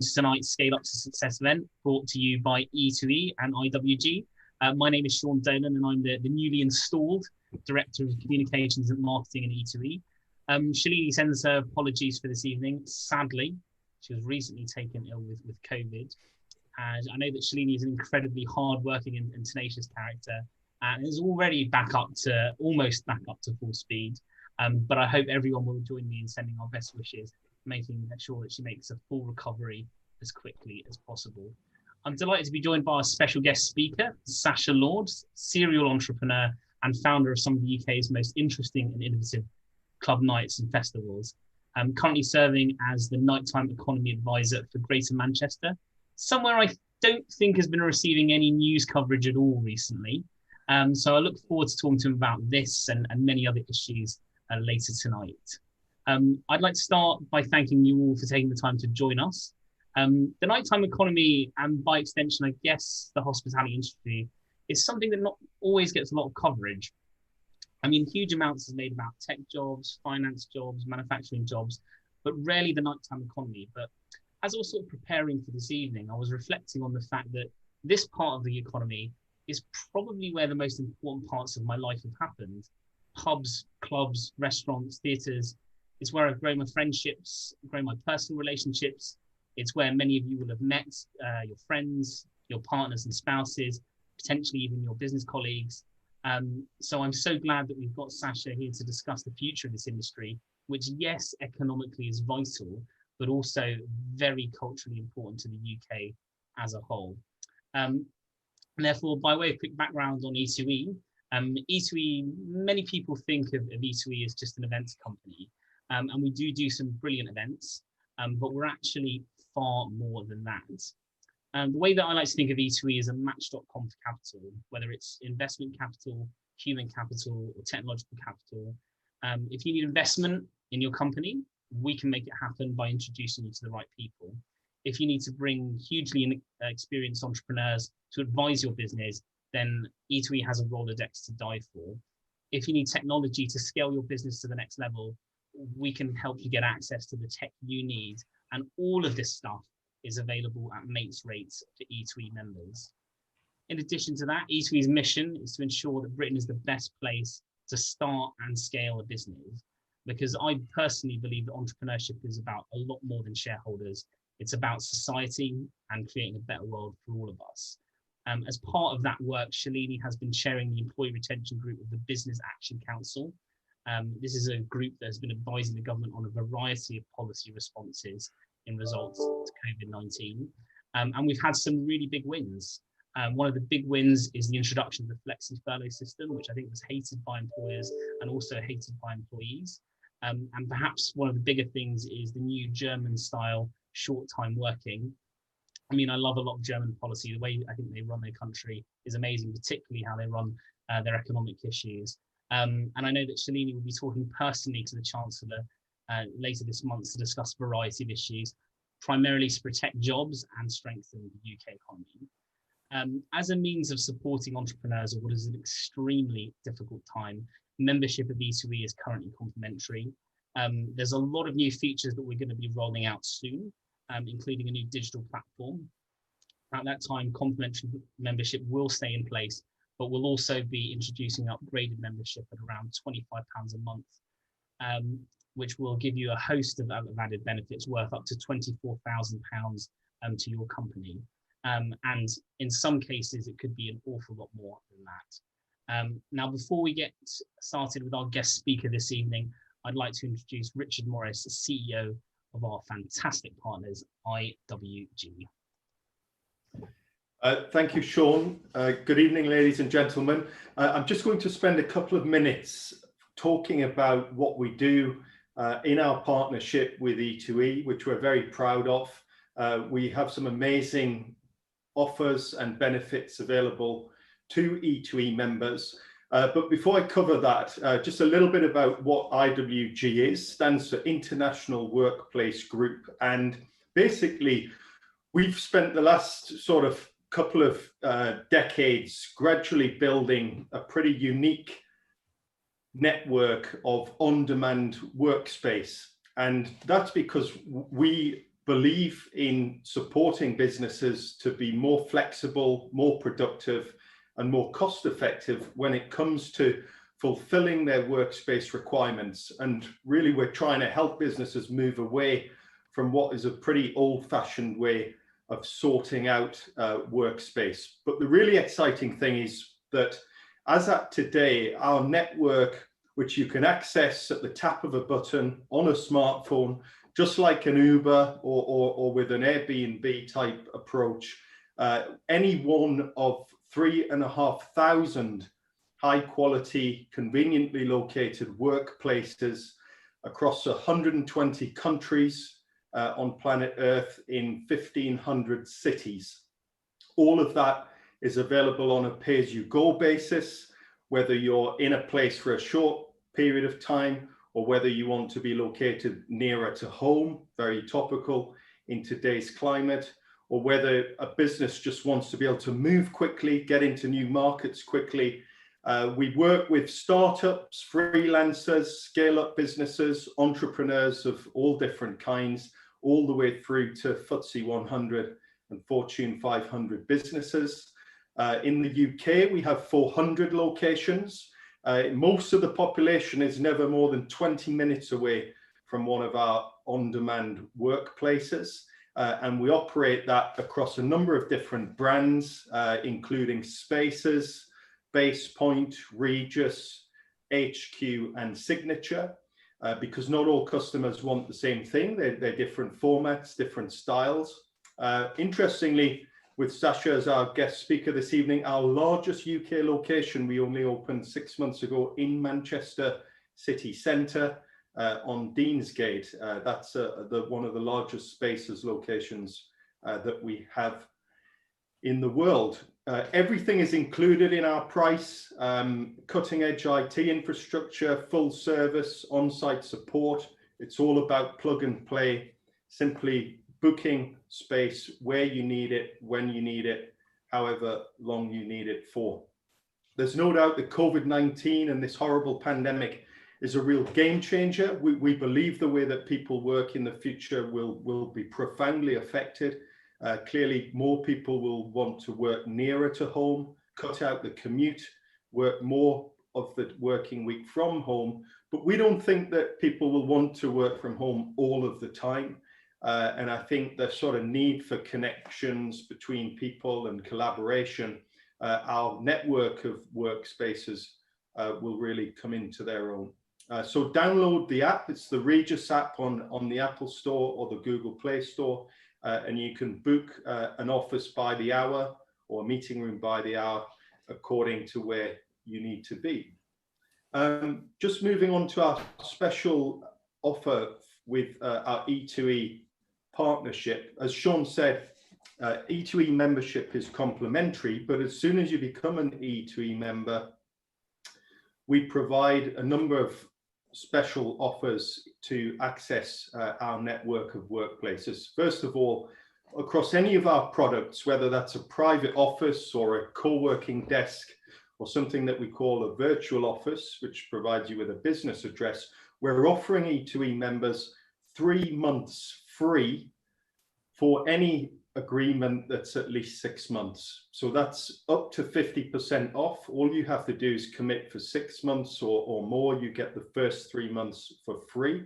tonight's Scale Up to Success event brought to you by E2E and IWG. My name is Sean Dolan and I'm the newly installed Director of Communications and Marketing at E2E. Shalini sends her apologies for this evening. Sadly, she was recently taken ill with COVID. And I know that Shalini is an incredibly hardworking and tenacious character and is already almost back up to full speed. But I hope everyone will join me in sending our best wishes, making sure that she makes a full recovery as quickly as possible. I'm delighted to be joined by a special guest speaker, Sasha Lord, serial entrepreneur and founder of some of the UK's most interesting and innovative club nights and festivals. Currently serving as the nighttime economy advisor for Greater Manchester, somewhere I don't think has been receiving any news coverage at all recently. So I look forward to talking to him about this and many other issues later tonight. I'd like to start by thanking you all for taking the time to join us. The nighttime economy and by extension, I guess, the hospitality industry is something that not always gets a lot of coverage. I mean, huge amounts is made about tech jobs, finance jobs, manufacturing jobs, but rarely the nighttime economy. But as I was sort of preparing for this evening, I was reflecting on the fact that this part of the economy is probably where the most important parts of my life have happened. Pubs, clubs, restaurants, theatres. It's where I've grown my friendships, grown my personal relationships. It's where many of you will have met your friends, your partners and spouses, potentially even your business colleagues. So I'm so glad that we've got Sasha here to discuss the future of this industry, which, yes, economically is vital, but also very culturally important to the UK as a whole. And therefore, by way of quick background on E2E, E2E, many people think of E2E as just an events company, and we do some brilliant events, but we're actually far more than that. The way that I like to think of E2E is a match.com for capital, whether it's investment capital, human capital, or technological capital. If you need investment in your company, we can make it happen by introducing you to the right people. If you need to bring hugely experienced entrepreneurs to advise your business, then E2E has a Rolodex to die for. If you need technology to scale your business to the next level, we can help you get access to the tech you need. And all of this stuff is available at mates rates for E2E members. In addition to that, E2E's mission is to ensure that Britain is the best place to start and scale a business, because I personally believe that entrepreneurship is about a lot more than shareholders. It's about society and creating a better world for all of us. As part of that work, Shalini has been chairing the employee retention group of the Business Action Council. This is a group that has been advising the government on a variety of policy responses in results to COVID-19. And we've had some really big wins. One of the big wins is the introduction of the flexi furlough system, which I think was hated by employers and also hated by employees. And perhaps one of the bigger things is the new German style short time working. I mean, I love a lot of German policy. The way I think they run their country is amazing, particularly how they run their economic issues. And I know that Shalini will be talking personally to the Chancellor later this month to discuss a variety of issues, primarily to protect jobs and strengthen the UK economy. As a means of supporting entrepreneurs at what is an extremely difficult time, membership of E2E is currently complimentary. There's a lot of new features that we're going to be rolling out soon, including a new digital platform. At that time, complimentary membership will stay in place, but we'll also be introducing upgraded membership at around £25 a month, which will give you a host of added benefits worth up to £24,000 to your company. And in some cases, it could be an awful lot more than that. Now, before we get started with our guest speaker this evening, I'd like to introduce Richard Morris, CEO of our fantastic partners, IWG. Thank you, Sean. Good evening, ladies and gentlemen. I'm just going to spend a couple of minutes talking about what we do in our partnership with E2E, which we're very proud of. We have some amazing offers and benefits available to E2E members. But before I cover that, just a little bit about what IWG is. Stands for International Workplace Group. And basically, we've spent the last sort of couple of decades gradually building a pretty unique network of on-demand workspace. And that's because we believe in supporting businesses to be more flexible, more productive, and more cost effective when it comes to fulfilling their workspace requirements. And really, we're trying to help businesses move away from what is a pretty old-fashioned way of sorting out workspace. But the really exciting thing is that as at today, our network, which you can access at the tap of a button on a smartphone, just like an Uber or with an Airbnb type approach, any one of 3,500 high quality, conveniently located workplaces across 120 countries on planet Earth in 1,500 cities. All of that is available on a pay-as-you-go basis, whether you're in a place for a short period of time or whether you want to be located nearer to home, very topical in today's climate, or whether a business just wants to be able to move quickly, get into new markets quickly. We work with startups, freelancers, scale-up businesses, entrepreneurs of all different kinds, all the way through to FTSE 100 and Fortune 500 businesses. In the UK, we have 400 locations. Most of the population is never more than 20 minutes away from one of our on-demand workplaces. And we operate that across a number of different brands, including Spaces, BasePoint, Regis, HQ, and Signature, because not all customers want the same thing. They're different formats, different styles. Interestingly, with Sasha as our guest speaker this evening, our largest UK location, we only opened 6 months ago in Manchester city centre on Deansgate. That's one of the largest Spaces locations that we have in the world. Everything is included in our price, cutting edge IT infrastructure, full service, on-site support. It's all about plug and play, simply booking space where you need it, when you need it, however long you need it for. There's no doubt that COVID-19 and this horrible pandemic is a real game changer. We believe the way that people work in the future will be profoundly affected. Clearly, more people will want to work nearer to home, cut out the commute, work more of the working week from home. But we don't think that people will want to work from home all of the time. And I think the sort of need for connections between people and collaboration, our network of workspaces will really come into their own. So download the app. It's the Regis app on the Apple Store or the Google Play Store. And you can book an office by the hour or a meeting room by the hour according to where you need to be. Just moving on to our special offer with our E2E partnership. As Sean said, E2E membership is complimentary, but as soon as you become an E2E member, we provide a number of special offers to access our network of workplaces. First of all, across any of our products, whether that's a private office or a co-working desk or something that we call a virtual office, which provides you with a business address, we're offering E2E members 3 months free for any agreement that's at least 6 months. So that's up to 50% off. All you have to do is commit for 6 months or more. You get the first 3 months for free.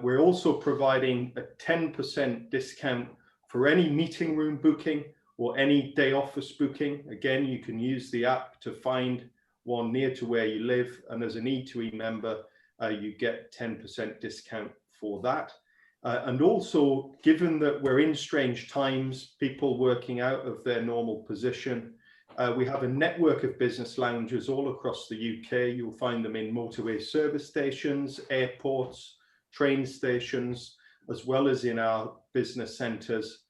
We're also providing a 10% discount for any meeting room booking or any day office booking. Again, you can use the app to find one near to where you live. And as an E2E member, you get 10% discount for that. And also, given that we're in strange times, people working out of their normal position, we have a network of business lounges all across the UK. You'll find them in motorway service stations, airports, train stations, as well as in our business centres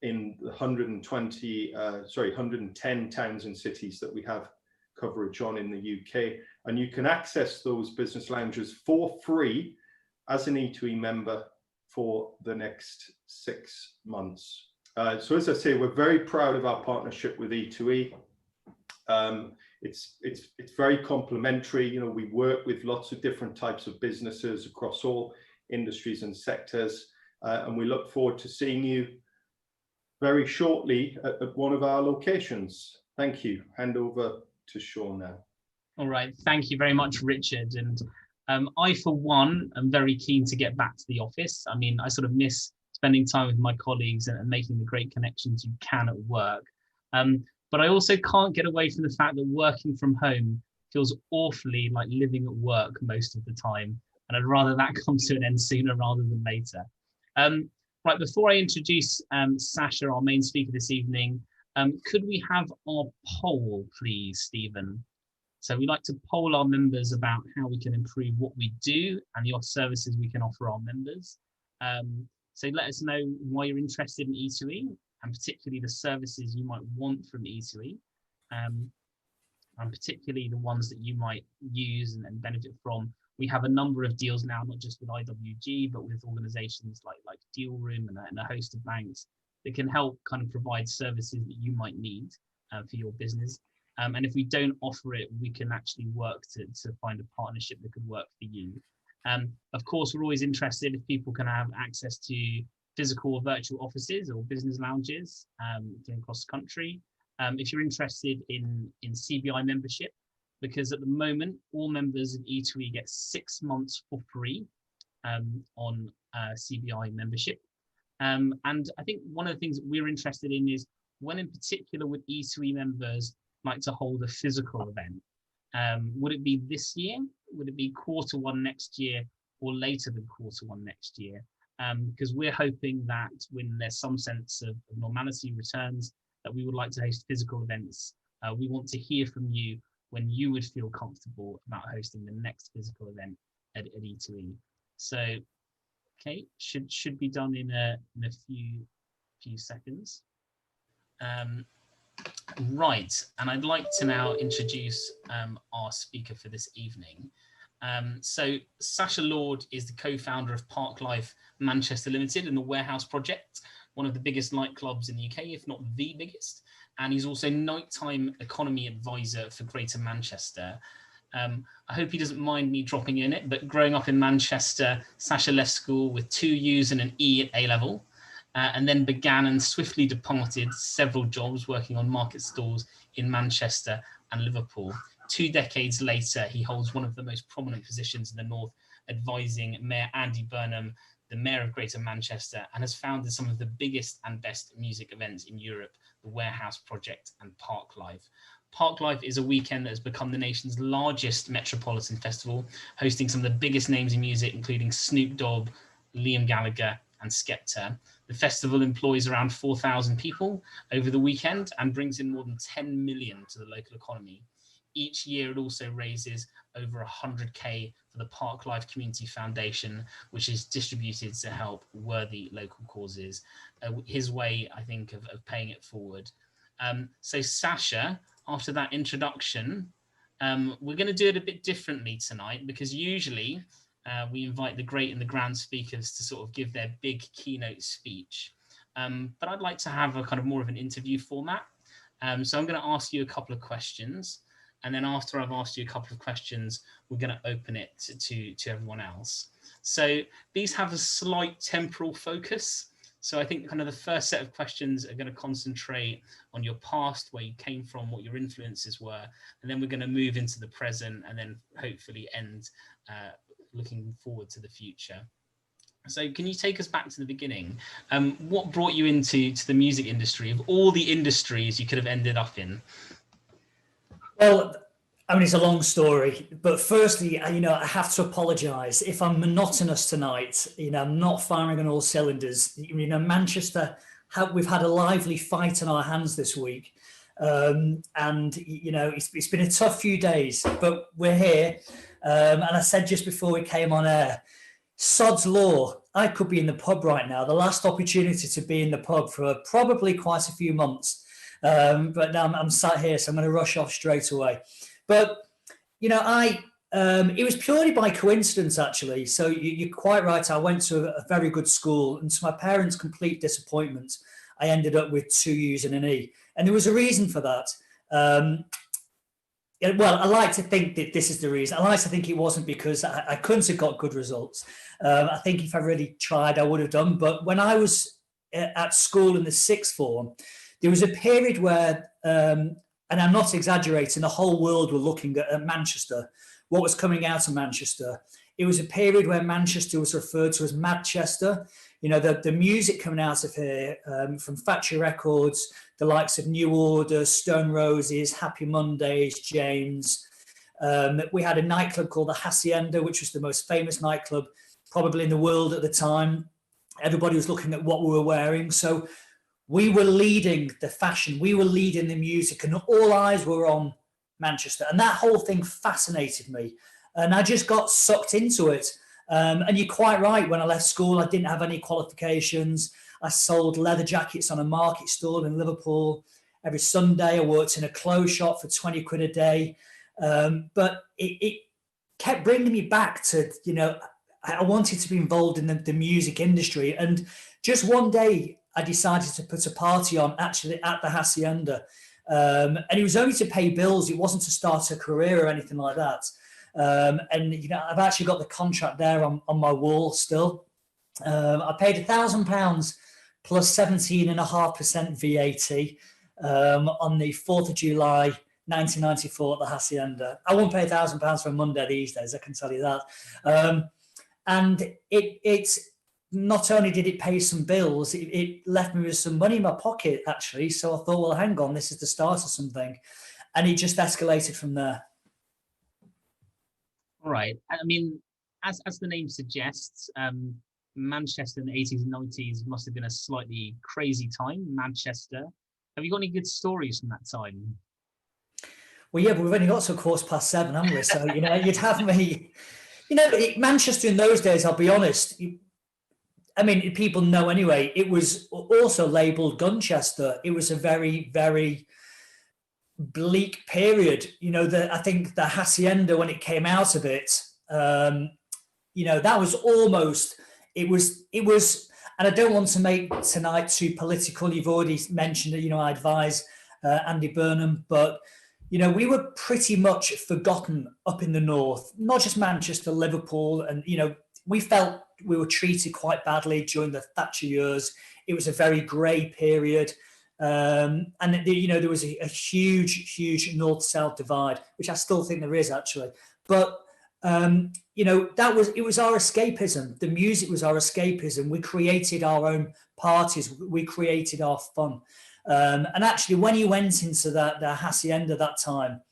in the 110 towns and cities that we have coverage on in the UK. And you can access those business lounges for free as an E2E member for the next 6 months. So as I say, we're very proud of our partnership with E2E. It's very complementary. You know, we work with lots of different types of businesses across all industries and sectors. and we look forward to seeing you very shortly at one of our locations. Thank you. Hand over to Sean now. All right, thank you very much, Richard. And I, for one, am very keen to get back to the office. I mean, I sort of miss spending time with my colleagues and making the great connections you can at work. But I also can't get away from the fact that working from home feels awfully like living at work most of the time. And I'd rather that come to an end sooner rather than later. Right, before I introduce Sasha, our main speaker this evening, could we have our poll, please, Stephen? So we like to poll our members about how we can improve what we do and the services we can offer our members. So let us know why you're interested in E2E, and particularly the services you might want from E2E, and particularly the ones that you might use and benefit from. We have a number of deals now, not just with IWG, but with organizations like Deal Room and a host of banks that can help kind of provide services that you might need for your business. And if we don't offer it, we can actually work to find a partnership that could work for you. Of course, we're always interested if people can have access to physical or virtual offices or business lounges across the country. If you're interested in CBI membership, because at the moment, all members of E2E get 6 months for free on CBI membership. And I think one of the things that we're interested in is when in particular would E2E members like to hold a physical event? Would it be this year? Would it be Q1 next year, or later than Q1 next year? Because we're hoping that when there's some sense of normality returns, that we would like to host physical events. We want to hear from you when you would feel comfortable about hosting the next physical event at E2E. So, okay, should be done in a few seconds. Right, and I'd like to now introduce our speaker for this evening. So Sasha Lord is the co-founder of Parklife Manchester Limited and the Warehouse Project, one of the biggest nightclubs in the UK, if not the biggest. And he's also nighttime economy advisor for Greater Manchester. I hope he doesn't mind me dropping in it, but growing up in Manchester, Sasha left school with 2 U's and an E at A-level. And then began and swiftly departed several jobs working on market stalls in Manchester and Liverpool. 2 decades later, he holds one of the most prominent positions in the North, advising Mayor Andy Burnham, the Mayor of Greater Manchester, and has founded some of the biggest and best music events in Europe, the Warehouse Project and Parklife. Parklife is a weekend that has become the nation's largest metropolitan festival, hosting some of the biggest names in music, including Snoop Dogg, Liam Gallagher, and Skepta. The festival employs around 4,000 people over the weekend and brings in more than 10 million to the local economy. Each year, it also raises over 100k for the Parklife Community Foundation, which is distributed to help worthy local causes. His way, I think, of paying it forward. So Sasha, after that introduction, we're going to do it a bit differently tonight, because usually we invite the great and the grand speakers to sort of give their big keynote speech. But I'd like to have a kind of more of an interview format. So I'm going to ask you a couple of questions. And then after I've asked you a couple of questions, we're going to open it to everyone else. So these have a slight temporal focus. So I think kind of the first set of questions are going to concentrate on your past, where you came from, what your influences were. And then we're going to move into the present and then hopefully end looking forward to the future. So can you take us back to the beginning? What brought you into the music industry, of all the industries you could have ended up in? Well, I mean, it's a long story, but firstly, I have to apologise if I'm monotonous tonight. I'm not firing on all cylinders. Manchester, we've had a lively fight on our hands this week, and it's been a tough few days, but we're here. And I said just before we came on air, sod's law. I could be in the pub right now. The last opportunity to be in the pub for probably quite a few months. But now I'm sat here, so I'm going to rush off straight away. But, it was purely by coincidence, actually. So you're quite right. I went to a very good school, and to my parents' complete disappointment, I ended up with 2 U's and an E. And there was a reason for that. well, I like to think that this is the reason. I like to think it wasn't because I couldn't have got good results. I think if I really tried, I would have done. But when I was at school in the sixth form, there was a period where, and I'm not exaggerating, the whole world were looking at Manchester, what was coming out of Manchester. It was a period where Manchester was referred to as Madchester. You know, the music coming out of here, from Factory Records, the likes of New Order, Stone Roses, Happy Mondays, James. We had a nightclub called the Hacienda, which was the most famous nightclub probably in the world at the time. Everybody was looking at what we were wearing. So we were leading the fashion, we were leading the music, and all eyes were on Manchester. And that whole thing fascinated me. And I just got sucked into it. And you're quite right. When I left school, I didn't have any qualifications. I sold leather jackets on a market stall in Liverpool. Every Sunday, I worked in a clothes shop for 20 quid a day. But it kept bringing me back to, you know, I wanted to be involved in the music industry. And just one day, I decided to put a party on actually at the Hacienda. And it was only to pay bills. It wasn't to start a career or anything like that. And, you know, I've actually got the contract there on my wall still. I paid £1,000 plus 17.5% VAT on the 4th of July, 1994 at the Hacienda. I won't pay £1,000 for a Monday these days, I can tell you that. And it's not only did it pay some bills, it left me with some money in my pocket, actually. So I thought, well, hang on, this is the start of something. And it just escalated from there. Right. I mean, as the name suggests, Manchester in the 80s and 90s must have been a slightly crazy time, Manchester. Have you got any good stories from that time? Well, yeah, but we've only got to 7:15, haven't we? So, you know, you'd have me... You know, Manchester in those days, I'll be honest, I mean, people know anyway, it was also labelled Gunchester. It was a very, very bleak period. You know, I think the Hacienda, when it came out of it, you know, that was almost, it was, and I don't want to make tonight too political. You've already mentioned that, you know, I advise Andy Burnham, but, you know, we were pretty much forgotten up in the north, not just Manchester, Liverpool. And, you know, we felt we were treated quite badly during the Thatcher years. It was a very grey period. And, you know, there was a huge north-south divide, which I still think there is, actually. But, you know, it was our escapism. The music was our escapism. We created our own parties. We created our fun. And actually, when he went into the Hacienda that time,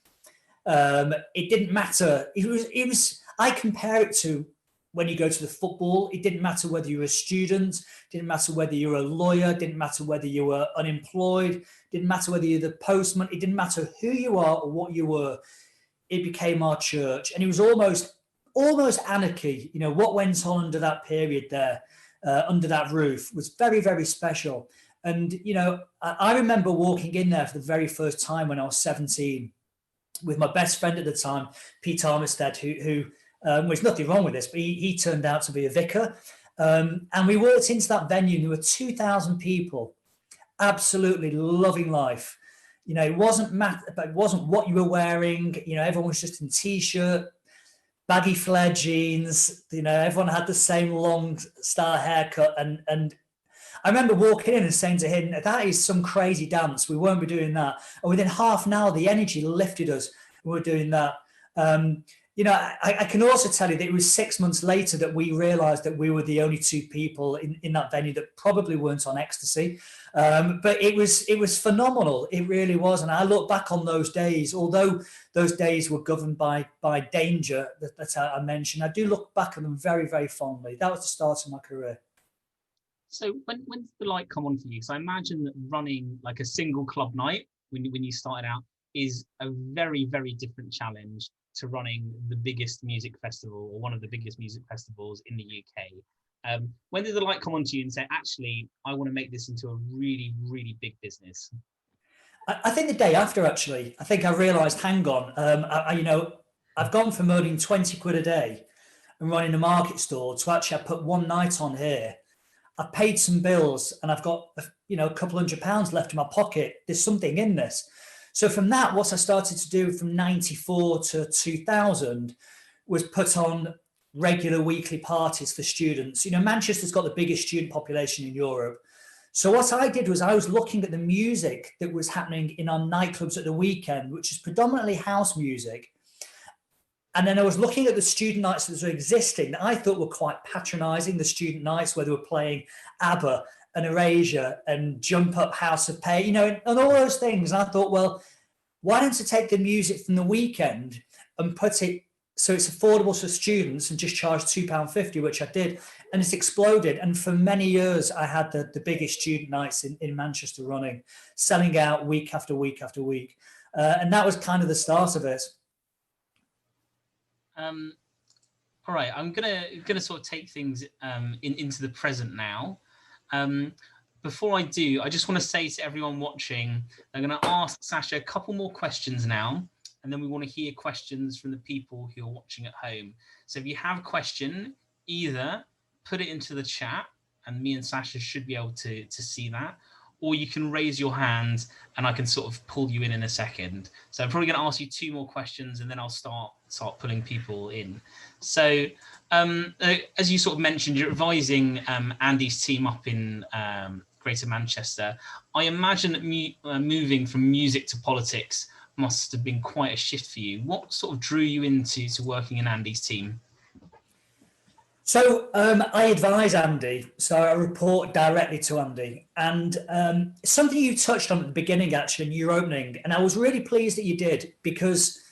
it didn't matter. It was. I compare it to when you go to the football. It didn't matter whether you were a student. Didn't matter whether you were a lawyer. Didn't matter whether you were unemployed. Didn't matter whether you're the postman. It didn't matter who you are or what you were. It became our church, and it was almost anarchy. You know, what went on under that period there, under that roof, was very, very special. And, you know, I remember walking in there for the very first time when I was 17 with my best friend at the time, Pete Armistead, who there's nothing wrong with this, but he turned out to be a vicar. And we walked into that venue and there were 2,000 people absolutely loving life. You know, it wasn't what you were wearing. You know, everyone was just in T-shirt, baggy flare jeans. You know, everyone had the same long style haircut. And I remember walking in and saying to him, that is some crazy dance. We won't be doing that. And within half an hour, the energy lifted us. We were doing that. You know, I can also tell you that it was 6 months later that we realised that we were the only two people in that venue that probably weren't on ecstasy. But it was phenomenal. It really was. And I look back on those days, although those days were governed by danger that I mentioned, I do look back on them very, very fondly. That was the start of my career. So when did the light come on for you? Because I imagine that running like a single club night when you started out is a very, very different challenge to running the biggest music festival or one of the biggest music festivals in the UK. When did the light come on to you and say, actually, I want to make this into a really, really big business? I think the day after, actually. I think I realised, hang on, you know, I've gone from earning 20 quid a day and running a market store to actually I put one night on here. I've paid some bills and I've got, you know, a couple £100 left in my pocket. There's something in this. So from that, what I started to do from 94 to 2000 was put on regular weekly parties for students. You know, Manchester's got the biggest student population in Europe. So what I did was I was looking at the music that was happening in our nightclubs at the weekend, which is predominantly house music. And then I was looking at the student nights that were existing that I thought were quite patronizing, the student nights where they were playing ABBA and Erasure and Jump Up House of Pain, you know, and all those things. And I thought, well, why don't I take the music from the weekend and put it so it's affordable for students and just charge £2.50, which I did. And it's exploded. And for many years, I had the biggest student nights in Manchester running, selling out week after week after week. And that was kind of the start of it. All right, I'm gonna sort of take things into the present now. Before I do, I just want to say to everyone watching, I'm going to ask Sasha a couple more questions now, and then we want to hear questions from the people who are watching at home. So if you have a question, either put it into the chat, and me and Sasha should be able to see that, or you can raise your hand and I can sort of pull you in a second. So I'm probably going to ask you 2 more questions, and then I'll start pulling people in. So as you sort of mentioned, you're advising Andy's team up in Greater Manchester. I imagine that moving from music to politics must have been quite a shift for you. What sort of drew you into working in Andy's team? So I advise Andy, so I report directly to Andy. And something you touched on at the beginning, actually, in your opening, and I was really pleased that you did, because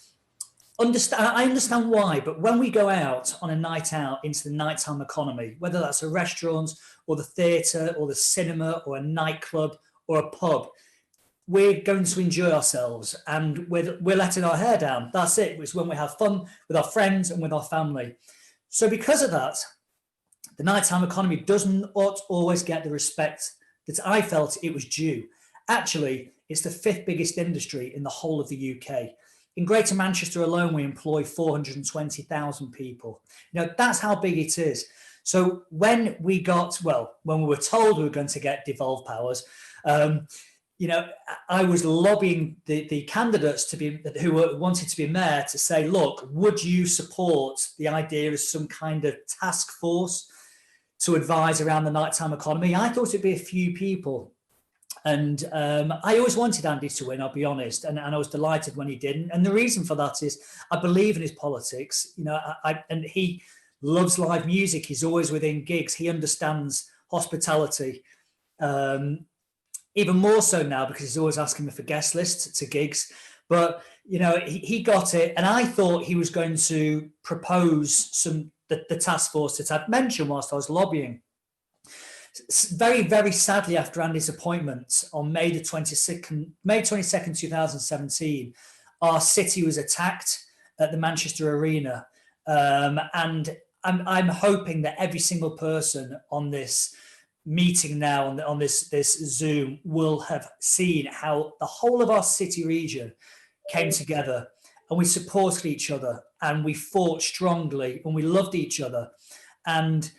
I understand why, but when we go out on a night out into the nighttime economy, whether that's a restaurant or the theatre or the cinema or a nightclub or a pub, we're going to enjoy ourselves and we're letting our hair down. That's it. It's when we have fun with our friends and with our family. So because of that, the nighttime economy doesn't always get the respect that I felt it was due. Actually, it's the 5th biggest industry in the whole of the UK. In Greater Manchester alone, we employ 420,000 people. You know, that's how big it is. So when we were told we were going to get devolved powers, you know, I was lobbying the candidates who wanted to be mayor to say, look, would you support the idea of some kind of task force to advise around the nighttime economy? I thought it'd be a few people. And I always wanted Andy to win, I'll be honest, and I was delighted when he didn't. And the reason for that is I believe in his politics, you know, and he loves live music. He's always within gigs. He understands hospitality, even more so now because he's always asking me for guest lists to gigs. But, you know, he got it. And I thought he was going to propose the task force that I'd mentioned whilst I was lobbying. Very, very sadly, after Andy's appointment on May 22nd, 2017, our city was attacked at the Manchester Arena. And I'm hoping that every single person on this meeting now, on this Zoom, will have seen how the whole of our city region came together and we supported each other and we fought strongly and we loved each other. And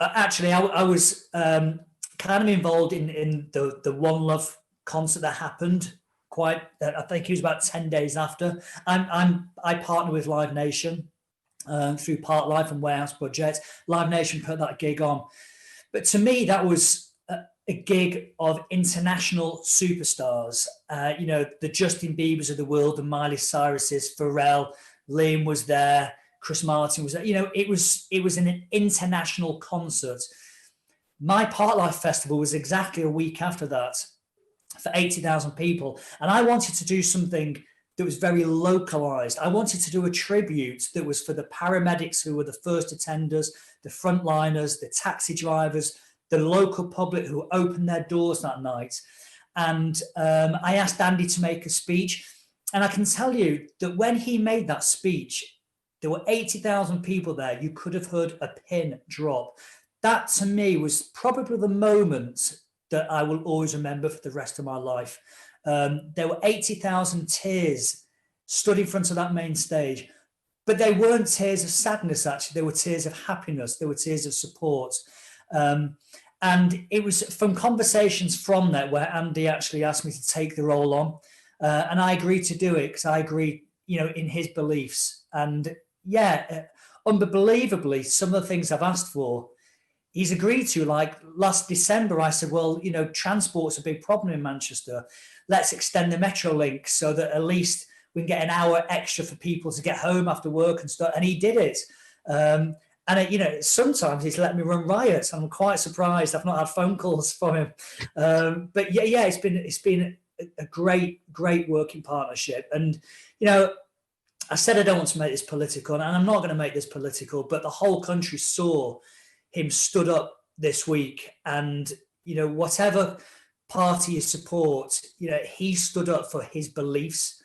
actually, I was kind of involved in the One Love concert that happened. I think it was about 10 days after. I partner with Live Nation through Parklife and Warehouse Project. Live Nation put that gig on, but to me that was a gig of international superstars. You know, the Justin Biebers of the world, the Miley Cyruses, Pharrell, Liam was there. Chris Martin was there. You know, it was an international concert. My Parklife Festival was exactly a week after that for 80,000 people. And I wanted to do something that was very localized. I wanted to do a tribute that was for the paramedics who were the first attenders, the frontliners, the taxi drivers, the local public who opened their doors that night. And I asked Andy to make a speech. And I can tell you that when he made that speech, there were 80,000 people there. You could have heard a pin drop. That to me was probably the moment that I will always remember for the rest of my life. There were 80,000 tears stood in front of that main stage, but they weren't tears of sadness, actually. They were tears of happiness. They were tears of support. And it was from conversations from that where Andy actually asked me to take the role on. And I agreed to do it because I agree, in his beliefs. And yeah, unbelievably, some of the things I've asked for, he's agreed to. Like last December, I said, well, transport's a big problem in Manchester. Let's extend the Metro link so that at least we can get an hour extra for people to get home after work and stuff. And he did it. And sometimes he's let me run riots. I'm quite surprised. I've not had phone calls from him. But yeah, it's been a great working partnership. And I said I don't want to make this political, and I'm not going to make this political. But the whole country saw him stood up this week, and whatever party he supports, he stood up for his beliefs,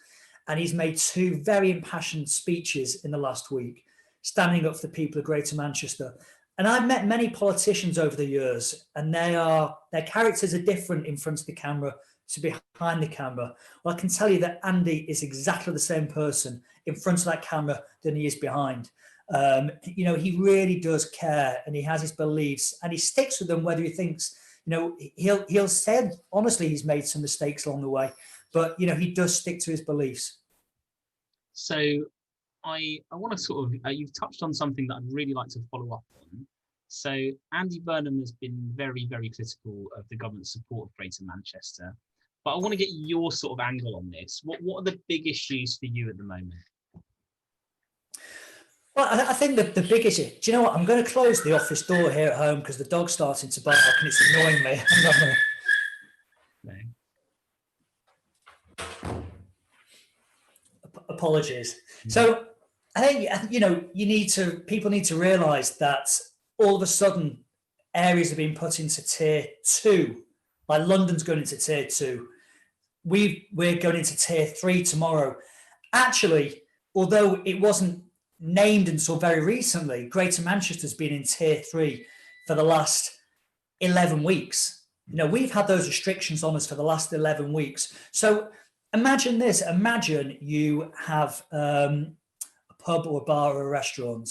and he's made 2 very impassioned speeches in the last week, standing up for the people of Greater Manchester. And I've met many politicians over the years, and their characters are different in front of the camera to behind the camera. Well, I can tell you that Andy is exactly the same person in front of that camera than he is behind. He really does care, and he has his beliefs, and he sticks with them, whether he thinks, he'll say honestly he's made some mistakes along the way, but he does stick to his beliefs. So I want to sort of, you've touched on something that I'd really like to follow up on. So Andy Burnham has been very, very critical of the government's support of Greater Manchester, but I want to get your sort of angle on this. What are the big issues for you at the moment? Well, I think that the big issue, do you know what? I'm going to close the office door here at home because the dog's starting to bark and it's annoying me. No. Apologies. So I think, people need to realise that all of a sudden areas are being put into tier 2. Like London's going into tier 2. We're going into tier 3 tomorrow. Actually, although it wasn't named until very recently, Greater Manchester's been in tier 3 for the last 11 weeks. We've had those restrictions on us for the last 11 weeks. So imagine this. Imagine you have a pub or a bar or a restaurant,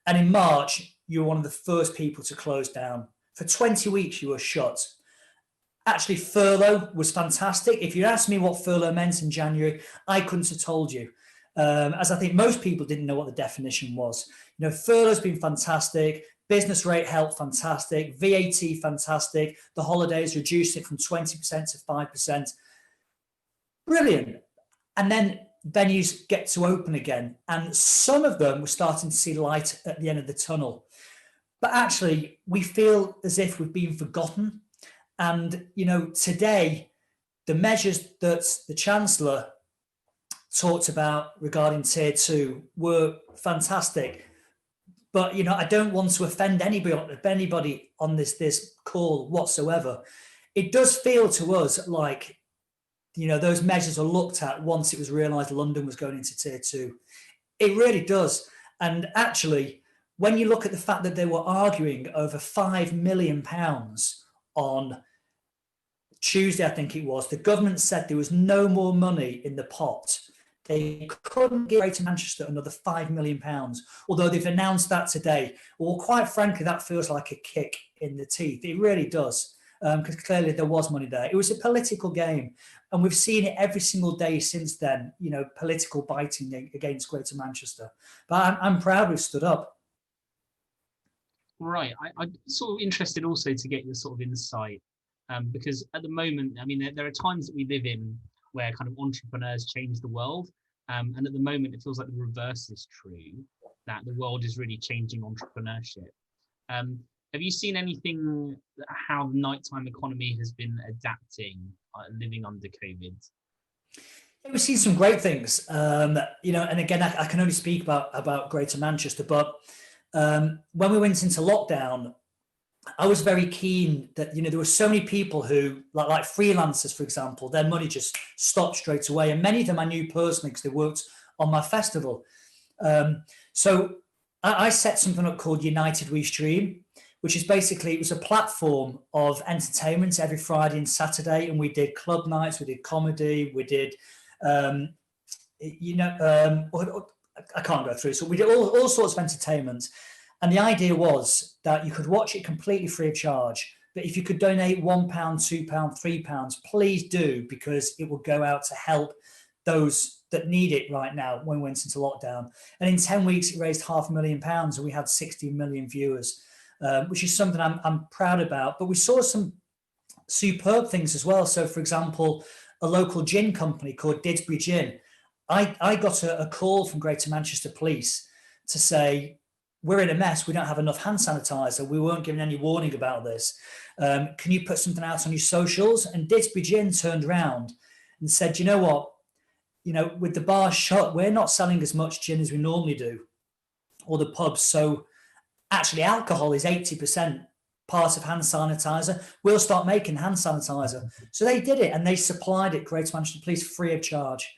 and in March, you were one of the first people to close down. For 20 weeks, you were shut. Actually, furlough was fantastic. If you asked me what furlough meant in January, I couldn't have told you. As I think most people didn't know what the definition was. Furlough's been fantastic. Business rate help, fantastic. VAT, fantastic. The holidays reduced it from 20% to 5%. Brilliant. And then venues get to open again. And some of them were starting to see light at the end of the tunnel. But actually, we feel as if we've been forgotten. And, today, the measures that the Chancellor talked about regarding tier 2 were fantastic. But, I don't want to offend anybody on this call whatsoever. It does feel to us like, those measures are looked at once it was realised London was going into tier 2. It really does. And actually, when you look at the fact that they were arguing over £5 million on Tuesday, I think it was, the government said there was no more money in the pot. They couldn't give Greater Manchester another £5 million, although they've announced that today. Well, quite frankly, that feels like a kick in the teeth. It really does, because clearly there was money there. It was a political game, and we've seen it every single day since then, political biting against Greater Manchester. But I'm proud we've stood up. Right. I'm sort of interested also to get your sort of insight, because at the moment, there are times that we live in where kind of entrepreneurs change the world. And at the moment, it feels like the reverse is true, that the world is really changing entrepreneurship. Have you seen anything, how the nighttime economy has been adapting, living under COVID? We've seen some great things, and again, I can only speak about Greater Manchester, but when we went into lockdown, I was very keen that, there were so many people who, like freelancers, for example, their money just stopped straight away. And many of them I knew personally because they worked on my festival. So I set something up called United We Stream, which is basically, it was a platform of entertainment every Friday and Saturday. And we did club nights, we did comedy, we did, I can't go through. So we did all sorts of entertainment. And the idea was that you could watch it completely free of charge, But if you could donate £1, £2, £3, please do, because it will go out to help those that need it right now when we went into lockdown. And in 10 weeks, it raised £500,000 and we had 60 million viewers, which is something I'm proud about. But we saw some superb things as well. So, for example, a local gin company called Didsbury Gin, I got a call from Greater Manchester Police to say, we're in a mess, we don't have enough hand sanitizer, we weren't given any warning about this. Can you put something out on your socials? And Didsbury Gin turned around and said, you know what, with the bar shut, we're not selling as much gin as we normally do, or the pubs. So actually alcohol is 80% part of hand sanitizer. We'll start making hand sanitizer. So they did it, and they supplied it, Greater Manchester Police, free of charge.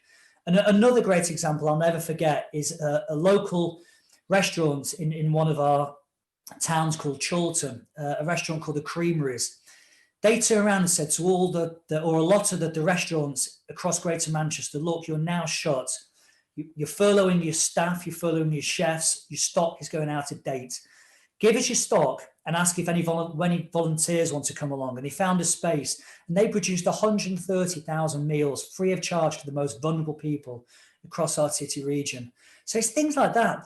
And another great example I'll never forget is a local restaurant in one of our towns called Chorlton, a restaurant called the Creameries. They turned around and said to all or a lot of the restaurants across Greater Manchester, look, you're now shut. You're furloughing your staff, you're furloughing your chefs, your stock is going out of date. Give us your stock and ask if any volunteers want to come along. And they found a space, and they produced 130,000 meals free of charge for the most vulnerable people across our city region. So it's things like that.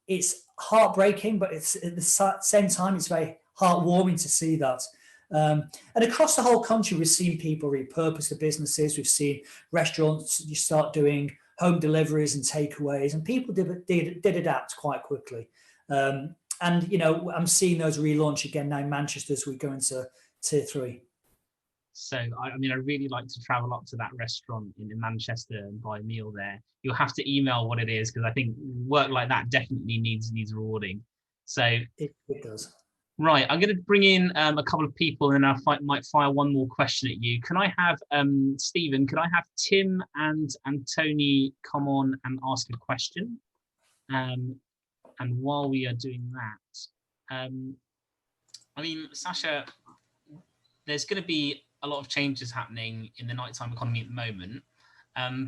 It's heartbreaking, but it's at the same time, it's very heartwarming to see that. And across the whole country, we've seen people repurpose the businesses. We've seen restaurants, you start doing home deliveries and takeaways, and people did adapt quite quickly. And, I'm seeing those relaunch again now in Manchester as we go into Tier 3. So, I really like to travel up to that restaurant in Manchester and buy a meal there. You'll have to email what it is, because I think work like that definitely needs rewarding. So it does. Right, I'm going to bring in a couple of people, and I might fire one more question at you. Can I have, Stephen, could I have Tim and Tony come on and ask a question? And while we are doing that, Sasha, there's going to be a lot of changes happening in the nighttime economy at the moment.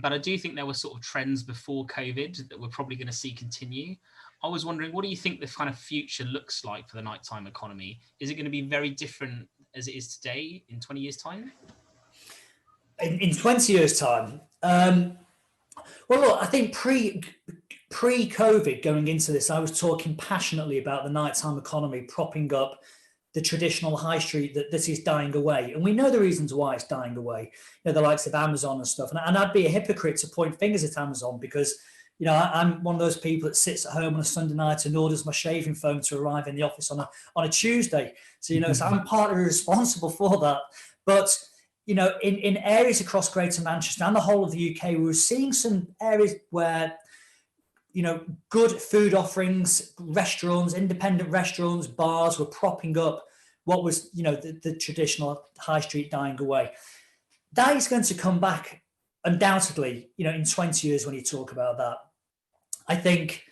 But I do think there were sort of trends before COVID that we're probably going to see continue. I was wondering, what do you think the kind of future looks like for the nighttime economy? Is it going to be very different as it is today in 20 years' time? In 20 years' time? Well, look, I think pre-COVID, going into this, I was talking passionately about the nighttime economy propping up the traditional high street that is dying away. And we know the reasons why it's dying away, the likes of Amazon and stuff. And I'd be a hypocrite to point fingers at Amazon, because I'm one of those people that sits at home on a Sunday night and orders my shaving foam to arrive in the office on a Tuesday. So, so I'm partly responsible for that. But, in areas across Greater Manchester and the whole of the UK, we were seeing some areas where, good food offerings, restaurants, independent restaurants, bars were propping up what was, the traditional high street dying away. That is going to come back undoubtedly, in 20 years when you talk about that. I think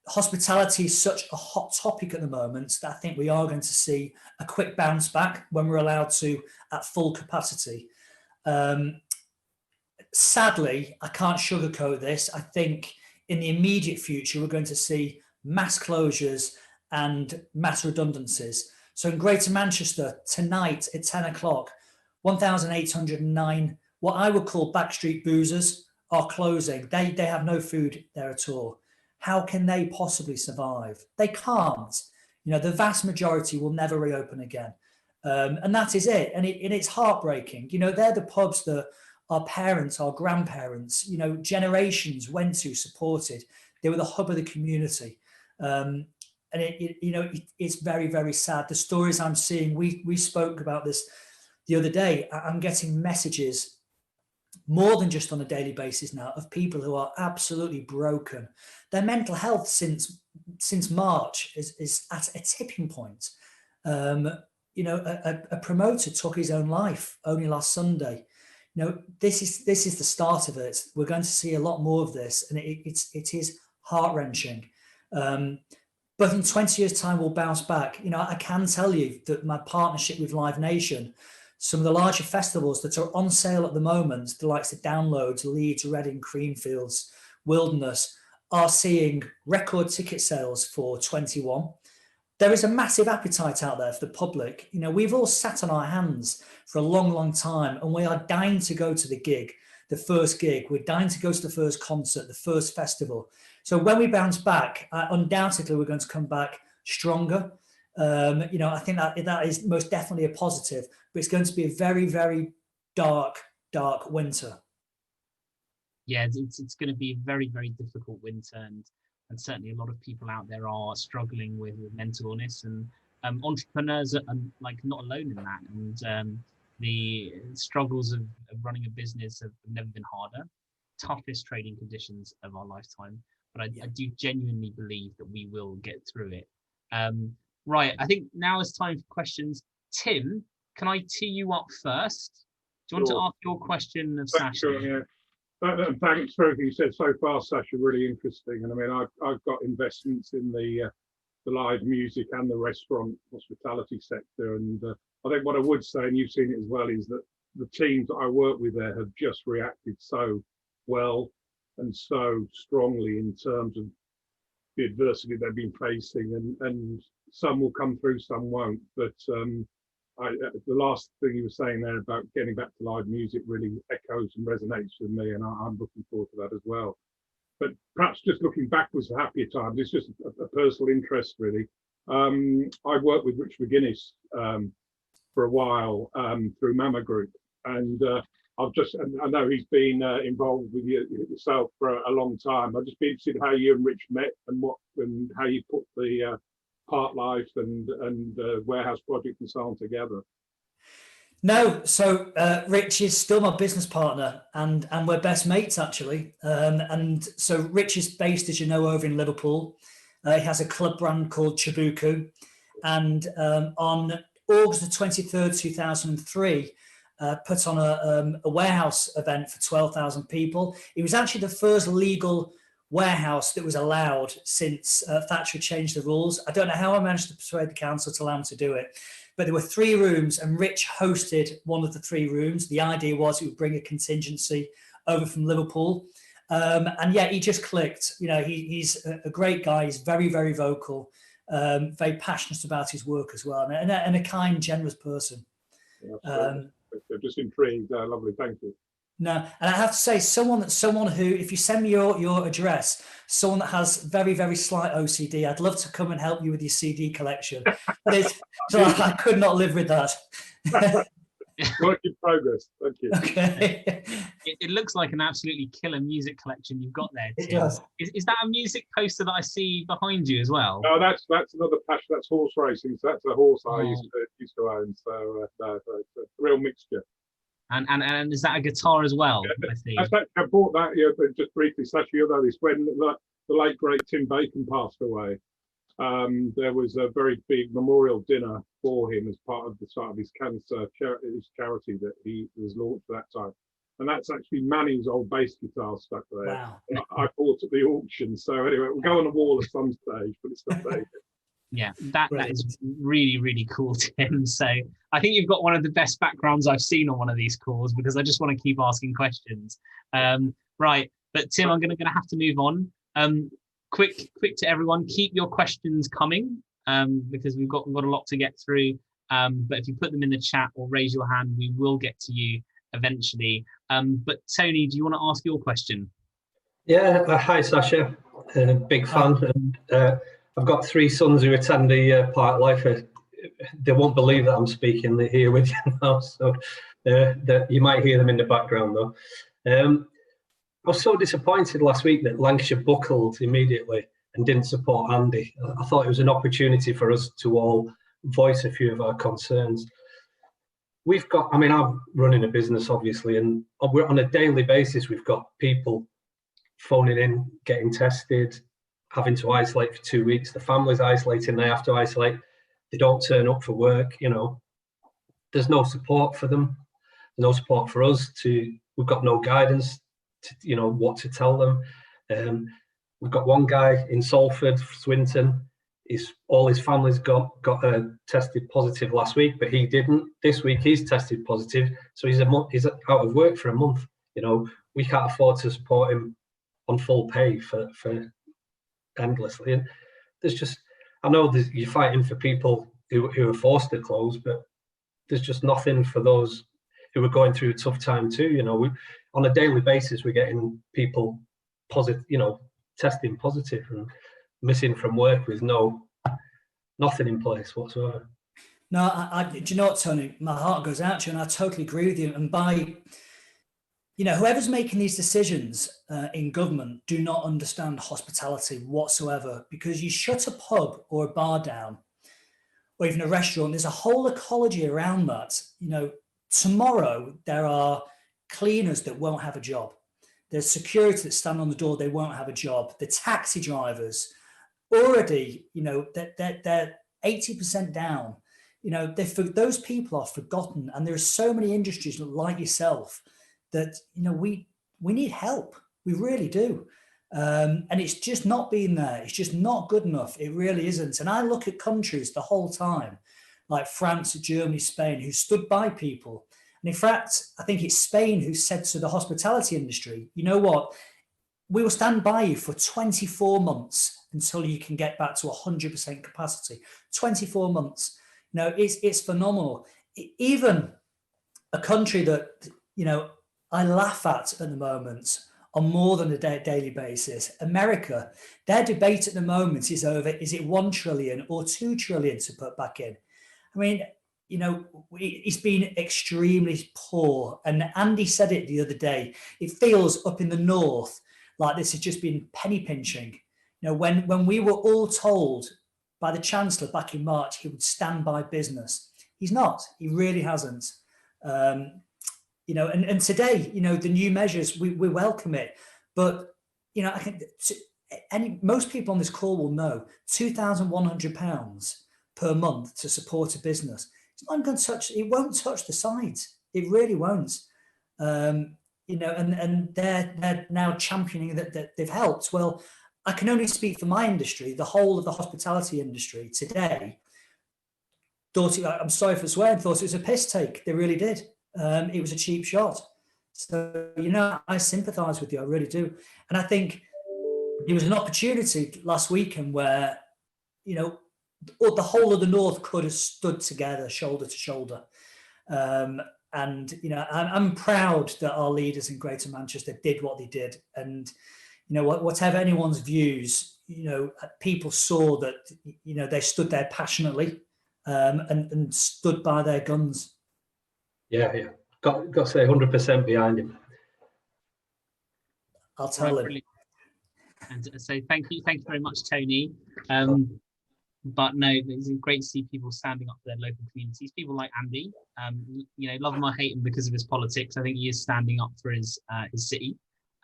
hospitality is such a hot topic at the moment that I think we are going to see a quick bounce back when we're allowed to at full capacity. Sadly, I can't sugarcoat this. I think in the immediate future, we're going to see mass closures and mass redundancies. So in Greater Manchester, tonight at 10 o'clock, 1,809 what I would call backstreet boozers are closing. They have no food there at all. How can they possibly survive? They can't. The vast majority will never reopen again. And that is it. And it's heartbreaking. They're the pubs that our parents, our grandparents, generations went to, supported. They were the hub of the community. And it's very, very sad. The stories I'm seeing, we spoke about this the other day. I'm getting messages more than just on a daily basis now of people who are absolutely broken. Their mental health since March is at a tipping point. A promoter took his own life only last Sunday. This is the start of it. We're going to see a lot more of this, and it is heart-wrenching. But in 20 years' time, we'll bounce back. I can tell you that my partnership with Live Nation, some of the larger festivals that are on sale at the moment, the likes of Downloads, Leeds, Reading, Creamfields, Wilderness, are seeing record ticket sales for 21. there is a massive appetite out there for the public. You know, we've all sat on our hands for a long, long time, and we are dying to go to the gig, the first gig. We're dying to go to the first concert, the first festival. So when we bounce back, undoubtedly we're going to come back stronger. You know, I think that is most definitely a positive, but it's going to be a very, very dark winter. Yeah, it's going to be a very, very difficult winter, and certainly a lot of people out there are struggling with mental illness, and entrepreneurs are like not alone in that. And the struggles of running a business have never been harder. Toughest trading conditions of our lifetime, but I do genuinely believe that we will get through it. Right, I think now is time for questions. Tim, can I tee you up first? Do you want to ask your question of Sasha? Sure, yeah. Thanks for everything you said so far, Sasha. Really interesting. And I mean, I've got investments in the live music and the restaurant hospitality sector. And I think what I would say, and you've seen it as well, is that the teams that I work with there have just reacted so well and so strongly in terms of the adversity they've been facing. And some will come through, some won't. But the last thing you were saying there about getting back to live music really echoes and resonates with me, and I'm looking forward to that as well. But perhaps just looking backwards to happier times, it's just a personal interest really. I worked with Rich McGuinness for a while through Mama Group, and I know he's been involved with yourself for a long time. I'd just be interested how you and Rich met and how you put the Parklife and Warehouse Project and so on together. No, so Rich is still my business partner, and we're best mates actually. And so Rich is based, as you know, over in Liverpool. He has a club brand called Chabuku, and on August the 23rd, 2003, put on a warehouse event for 12,000 people. It was actually the first legal warehouse that was allowed since Thatcher changed the rules. I don't know how I managed to persuade the council to allow him to do it, but there were 3 rooms and Rich hosted one of the 3 rooms. The idea was he would bring a contingency over from Liverpool. And yeah, he just clicked. You know, he's a great guy. He's very, very vocal, very passionate about his work as well, and a kind, generous person. Yeah, just intrigued. Lovely, thank you. No, and I have to say, someone who, if you send me your address, someone that has very, very slight OCD, I'd love to come and help you with your CD collection. But so I could not live with that. Work in progress. Thank you. Okay. It looks like an absolutely killer music collection you've got there, Tim. It does. Is that a music poster that I see behind you as well? No, that's another passion. That's horse racing. So that's a horse I used to own. So it's a real mixture. And is that a guitar as well? Yeah, I see. I bought that, but just briefly, Sasha, you know this, when the late great Tim Bacon passed away, there was a very big memorial dinner for him as part of the start of his cancer charity that he was launched at that time. And that's actually Manny's old bass guitar stuck there. Wow. I bought at the auction. So anyway, we'll go on the wall at some stage, but it's not there. Yeah, that is really, really cool, Tim. So I think you've got one of the best backgrounds I've seen on one of these calls, because I just want to keep asking questions. Right, but Tim, I'm going to have to move on. Quick to everyone, keep your questions coming, because we've got a lot to get through. But if you put them in the chat or raise your hand, we will get to you eventually. But Tony, do you want to ask your question? Yeah, hi Sasha, big fan. And, I've got 3 sons who attend the Parklife. They won't believe that I'm speaking here with you now, so you might hear them in the background though. I was so disappointed last week that Lancashire buckled immediately and didn't support Andy. I thought it was an opportunity for us to all voice a few of our concerns. We've got, I mean, I'm running a business obviously, and we're on a daily basis, we've got people phoning in, getting tested, having to isolate for 2 weeks. The family's isolating, they have to isolate. They don't turn up for work, you know. There's no support for them, no support for us we've got no guidance to, you know, what to tell them. We've got one guy in Salford, Swinton, all his family's got tested positive last week, but he didn't. This week he's tested positive, so he's out of work for a month. You know, we can't afford to support him on full pay for endlessly. And there's just, I know that you're fighting for people who are forced to close, but there's just nothing for those who are going through a tough time too. You know, on a daily basis, we're getting people positive, you know, testing positive and missing from work with nothing in place whatsoever. No, do you know what, Tony? My heart goes out to you, and I totally agree with you. And by, you know, whoever's making these decisions in government do not understand hospitality whatsoever, because you shut a pub or a bar down, or even a restaurant, there's a whole ecology around that. You know, tomorrow there are cleaners that won't have a job. There's security that stand on the door, they won't have a job. The taxi drivers already, you know, they're 80% down. You know, those people are forgotten. And there are so many industries like yourself that, you know, we need help. We really do. And it's just not been there. It's just not good enough. It really isn't. And I look at countries the whole time, like France, Germany, Spain, who stood by people. And in fact, I think it's Spain who said to the hospitality industry, you know what, we will stand by you for 24 months until you can get back to 100% capacity. 24 months. You know, it's phenomenal. Even a country that, you know, I laugh at the moment on more than a daily basis, America, their debate at the moment is over, is it 1 trillion or 2 trillion to put back in? I mean, you know, it's been extremely poor. And Andy said it the other day, it feels up in the north like this has just been penny pinching. You know, when we were all told by the Chancellor back in March he would stand by business, he's not. He really hasn't. You know, and today, you know, the new measures, we welcome it. But, you know, I think most people on this call will know £2,100 per month to support a business. It's not going to touch, it won't touch the sides. It really won't. You know, and they're now championing that they've helped. Well, I can only speak for my industry. The whole of the hospitality industry today thought it, I'm sorry for swearing, thought it was a piss take. They really did. It was a cheap shot. So, you know, I sympathise with you, I really do. And I think there was an opportunity last weekend where, you know, the whole of the North could have stood together, shoulder to shoulder. And, you know, I'm proud that our leaders in Greater Manchester did what they did. And, you know, whatever anyone's views, you know, people saw that, you know, they stood there passionately and stood by their guns. Yeah. Got to say 100% behind him. I'll tell him. Brilliant. And so thank you very much, Tony. But no, it's great to see people standing up for their local communities. People like Andy, you know, love him or hate him because of his politics. I think he is standing up for his city,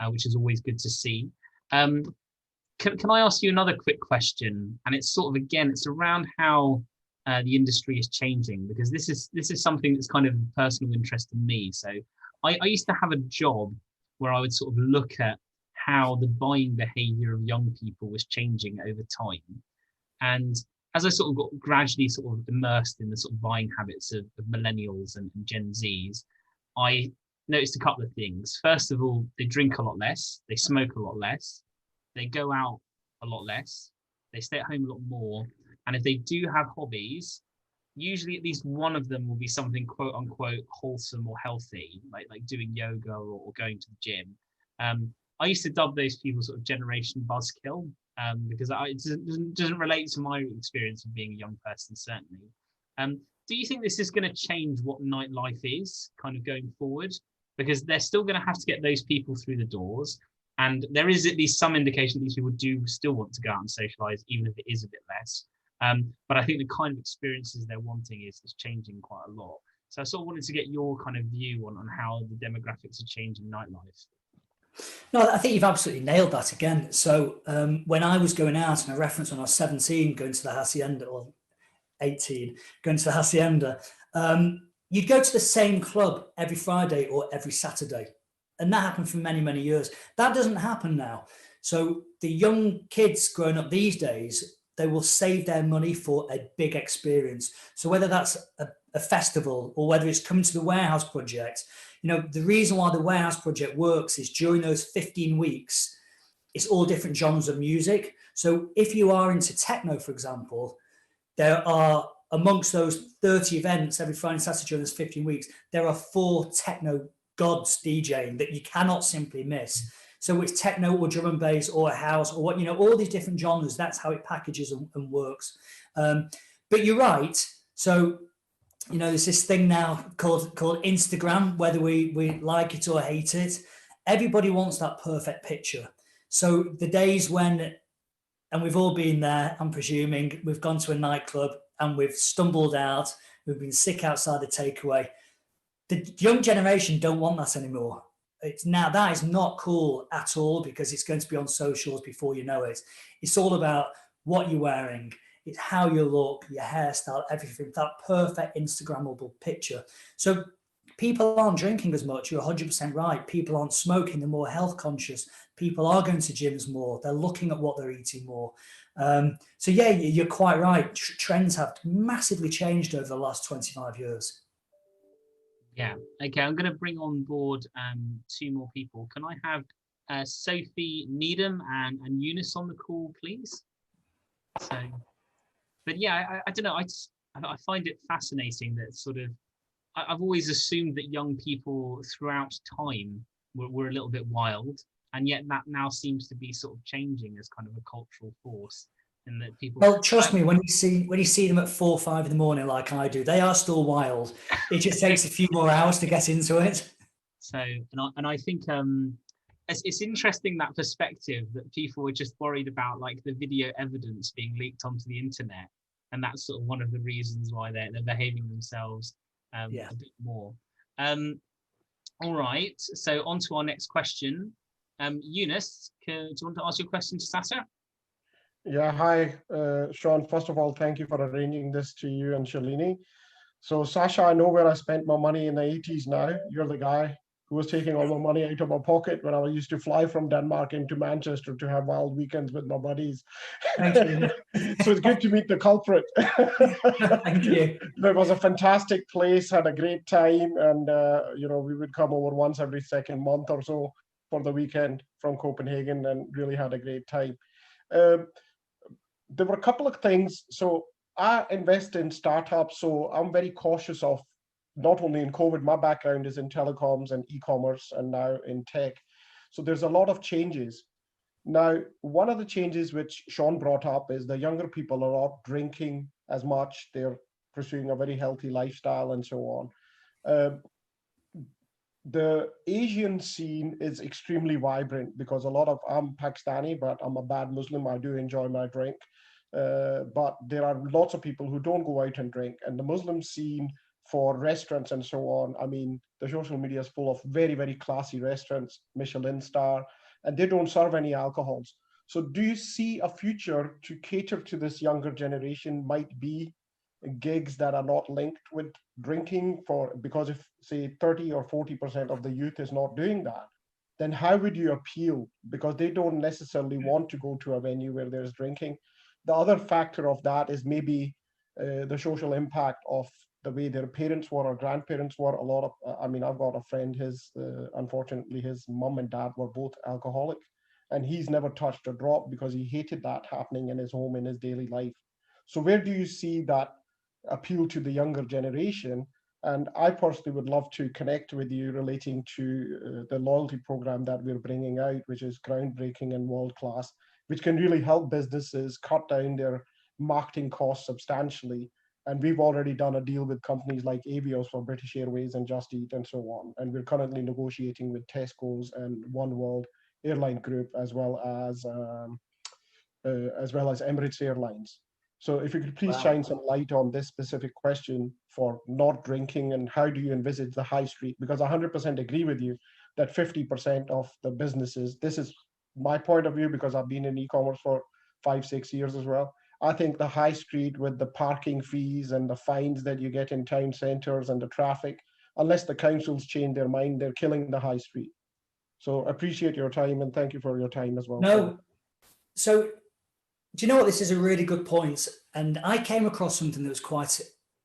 which is always good to see. Can I ask you another quick question? And it's sort of, again, it's around how the industry is changing, because this is something that's kind of of personal interest to me. So I used to have a job where I would sort of look at how the buying behavior of young people was changing over time. And as I sort of got gradually sort of immersed in the sort of buying habits of millennials and Gen Zs, I noticed a couple of things. First of all, they drink a lot less, they smoke a lot less, they go out a lot less, they stay at home a lot more. And if they do have hobbies, usually at least one of them will be something quote unquote wholesome or healthy, like doing yoga or going to the gym. I used to dub those people sort of generation buzzkill, because it doesn't relate to my experience of being a young person, certainly. Do you think this is going to change what nightlife is kind of going forward? Because they're still going to have to get those people through the doors. And there is at least some indication that these people do still want to go out and socialize, even if it is a bit less. But I think the kind of experiences they're wanting is changing quite a lot. So I sort of wanted to get your kind of view on how the demographics are changing nightlife. No, I think you've absolutely nailed that again. So when I was going out, and I referenced when I was 17, going to the Hacienda, or 18, going to the Hacienda, you'd go to the same club every Friday or every Saturday. And that happened for many, many years. That doesn't happen now. So the young kids growing up these days, they will save their money for a big experience. So whether that's a festival or whether it's coming to the Warehouse Project, you know, the reason why the Warehouse Project works is during those 15 weeks, it's all different genres of music. So if you are into techno, for example, there are, amongst those 30 events every Friday and Saturday during those 15 weeks, there are 4 techno gods DJing that you cannot simply miss. So it's techno or drum and bass or house or what, you know, all these different genres. That's how it packages and works. But you're right. So, you know, there's this thing now called Instagram, whether we like it or hate it. Everybody wants that perfect picture. So the days when, and we've all been there, I'm presuming, we've gone to a nightclub and we've stumbled out, we've been sick outside the takeaway. The young generation don't want that anymore. It's now, that is not cool at all, because it's going to be on socials before you know it. It's all about what you're wearing. It's how you look, your hairstyle, everything, that perfect Instagrammable picture. So people aren't drinking as much. You're 100% right. People aren't smoking. They're more health conscious. People are going to gyms more. They're looking at what they're eating more. So yeah, you're quite right. Trends have massively changed over the last 25 years. Yeah. Okay, I'm going to bring on board 2 more people. Can I have Sophie Needham and Eunice on the call, please? So, but yeah, I don't know. I find it fascinating that sort of, I've always assumed that young people throughout time were a little bit wild, and yet that now seems to be sort of changing as kind of a cultural force. And that people, well, trust me, when you see them at 4 or 5 in the morning, like I do, they are still wild. It just takes a few more hours to get into it. So, and I think it's interesting, that perspective that people were just worried about, like the video evidence being leaked onto the internet, and that's sort of one of the reasons why they're behaving themselves a bit more. All right, so on to our next question. Eunice, do you want to ask your question to Sasha? Yeah, hi, Sean. First of all, thank you for arranging this, to you and Shalini. So Sasha, I know where I spent my money in the 80s now. You're the guy who was taking all my money out of my pocket when I used to fly from Denmark into Manchester to have wild weekends with my buddies. Thank you. So it's good to meet the culprit. Thank you. It was a fantastic place, had a great time, and you know, we would come over once every second month or so for the weekend from Copenhagen, and really had a great time. There were a couple of things. So I invest in startups, so I'm very cautious of, not only in COVID, my background is in telecoms and e-commerce and now in tech. So there's a lot of changes. Now, one of the changes which Sean brought up is the younger people are not drinking as much. They're pursuing a very healthy lifestyle and so on. The Asian scene is extremely vibrant because I'm Pakistani, but I'm a bad Muslim. I do enjoy my drink. But there are lots of people who don't go out and drink. And the Muslim scene for restaurants and so on, I mean, the social media is full of very, very classy restaurants, Michelin star, and they don't serve any alcohols. So do you see a future to cater to this younger generation might be gigs that are not linked with drinking? Because if say 30 or 40% of the youth is not doing that, then how would you appeal? Because they don't necessarily want to go to a venue where there's drinking. The other factor of that is maybe the social impact of the way their parents were or grandparents were. A lot of, I mean, I've got a friend, unfortunately, his mom and dad were both alcoholic, and he's never touched a drop because he hated that happening in his home, in his daily life. So where do you see that appeal to the younger generation? And I personally would love to connect with you relating to the loyalty program that we're bringing out, which is groundbreaking and world-class, which can really help businesses cut down their marketing costs substantially. And we've already done a deal with companies like Avios for British Airways and Just Eat and so on. And we're currently negotiating with Tesco's and One World Airline Group, as well as Emirates Airlines. So if you could please shine some light on this specific question for not drinking, and how do you envisage the high street? Because I 100% agree with you that 50% of the businesses, this is my point of view because I've been in e-commerce for 5-6 years as well. I think the high street, with the parking fees and the fines that you get in town centers and the traffic, unless the councils change their mind, they're killing the high street. So appreciate your time, and thank you for your time as well. No, so do you know what? This is a really good point. And I came across something that was quite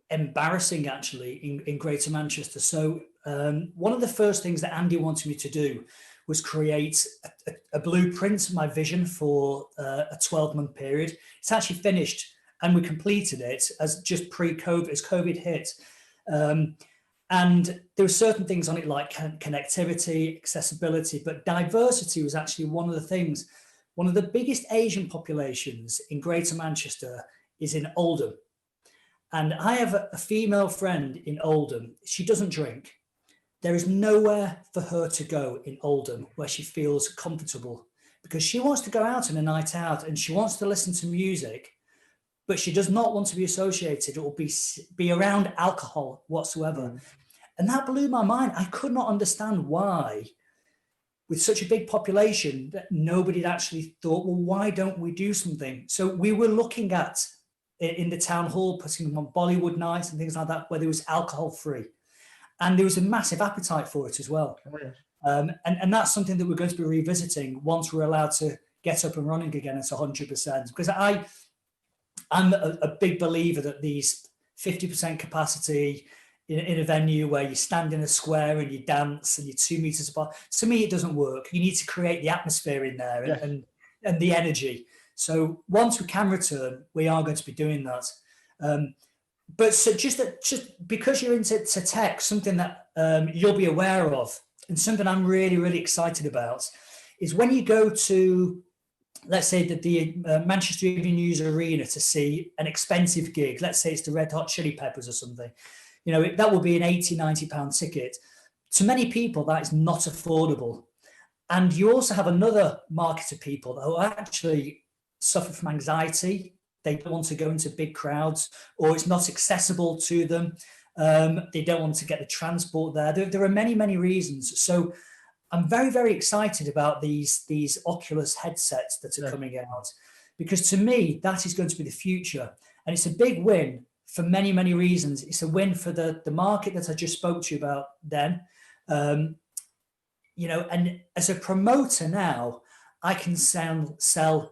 embarrassing, actually, in Greater Manchester. So one of the first things that Andy wanted me to do was create a blueprint, my vision for a 12-month period. It's actually finished, and we completed it as just pre-COVID, as COVID hit. And there were certain things on it like connectivity, accessibility, but diversity was actually one of the things. One of the biggest Asian populations in Greater Manchester is in Oldham. And I have a female friend in Oldham. She doesn't drink. There is nowhere for her to go in Oldham where she feels comfortable, because she wants to go out on a night out and she wants to listen to music, but she does not want to be associated or be around alcohol whatsoever. And that blew my mind. I could not understand why, with such a big population, that nobody had actually thought, well, why don't we do something? So we were looking at, in the town hall, putting them on Bollywood nights and things like that, where there was alcohol free. And there was a massive appetite for it as well. Oh, yes. And that's something that we're going to be revisiting once we're allowed to get up and running again at 100%. Because I'm a big believer that these 50% capacity in a venue where you stand in a square and you dance and you're 2 meters apart, to me, it doesn't work. You need to create the atmosphere in there, yes, and the energy. So once we can return, we are going to be doing that. But so just because you're into tech, something that you'll be aware of, and something I'm really, really excited about, is when you go to, let's say, the Manchester Evening News Arena to see an expensive gig, let's say it's the Red Hot Chili Peppers or something, you know, that will be an £80, £90 ticket. To many people, that is not affordable. And you also have another market of people who actually suffer from anxiety. They don't want to go into big crowds, or it's not accessible to them. They don't want to get the transport there. There are many, many reasons. So I'm very, very excited about these Oculus headsets that are coming out, because to me, that is going to be the future. And it's a big win for many, many reasons. It's a win for the market that I just spoke to you about then. You know, and as a promoter now, I can sell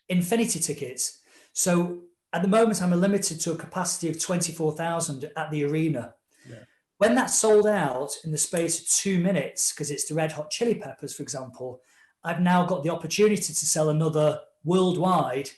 infinity tickets. So at the moment, I'm limited to a capacity of 24,000 at the arena. Yeah. When that's sold out in the space of 2 minutes, because it's the Red Hot Chili Peppers, for example, I've now got the opportunity to sell another worldwide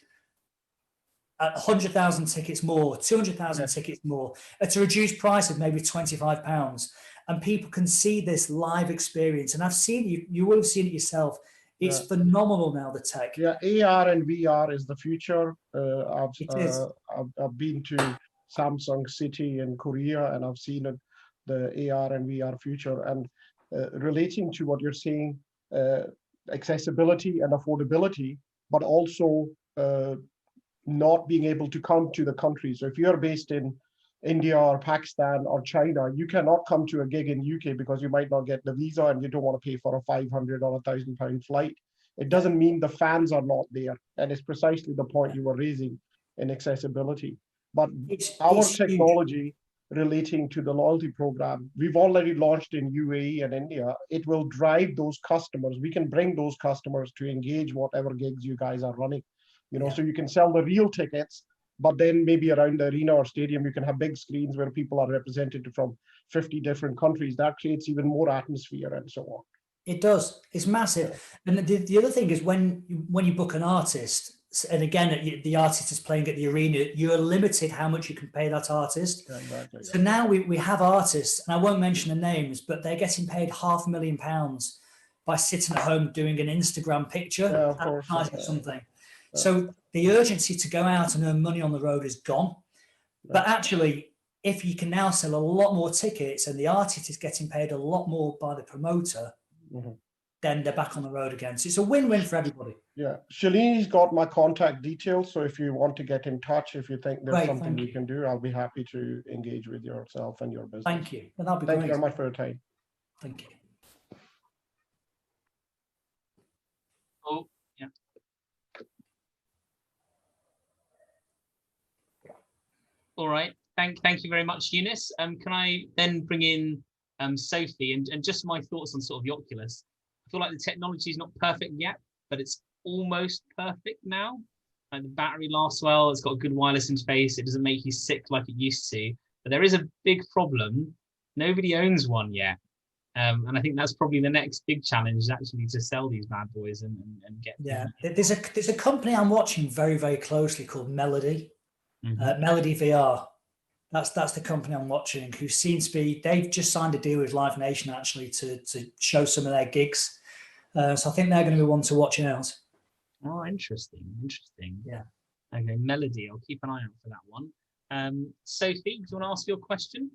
at 100,000 tickets more, 200,000 tickets more, at a reduced price of maybe £25. And people can see this live experience. And I've seen you will have seen it yourself. It's phenomenal now, the tech. Yeah, AR and VR is the future. I've been to Samsung City in Korea, and I've seen the AR and VR future. And relating to what you're saying, accessibility and affordability, but also not being able to come to the country. So if you're based in India or Pakistan or China, you cannot come to a gig in UK because you might not get the visa and you don't want to pay for a £500 or £1,000 flight. It doesn't mean the fans are not there. And it's precisely the point you were raising in accessibility. But our technology relating to the loyalty program, we've already launched in UAE and India. It will drive those customers. We can bring those customers to engage whatever gigs you guys are running. You know, so you can sell the real tickets, but then maybe around the arena or stadium, you can have big screens where people are represented from 50 different countries. That creates even more atmosphere and so on. It does. It's massive. And the other thing is when you book an artist, and again, the artist is playing at the arena, you're limited how much you can pay that artist. Yeah, exactly. So now we have artists, and I won't mention the names, but they're getting paid £500,000 by sitting at home doing an Instagram picture, advertising something. So the urgency to go out and earn money on the road is gone. But actually, if you can now sell a lot more tickets and the artist is getting paid a lot more by the promoter, then they're back on the road again. So it's a win-win for everybody. Yeah. Shalini's got my contact details. So if you want to get in touch, if you think there's something we can do, I'll be happy to engage with yourself and your business. Thank you. That'll be Thank great. you very much for your time. Thank you. Oh, yeah. All right. Thank you very much, Eunice. Can I then bring in Sophie and just my thoughts on sort of the Oculus? I feel like the technology is not perfect yet, but it's almost perfect now. Like the battery lasts well. It's got a good wireless interface. It doesn't make you sick like it used to. But there is a big problem. Nobody owns one yet. And I think that's probably the next big challenge, is actually to sell these bad boys and get. Yeah, there's a company I'm watching very, very closely called Melody, Melody VR. That's the company I'm watching, who seems to be, they've just signed a deal with Live Nation actually to show some of their gigs. So I think they're going to be one to watch out. Oh, interesting. Yeah. Okay, Melody, I'll keep an eye out for that one. Sophie, do you want to ask your question?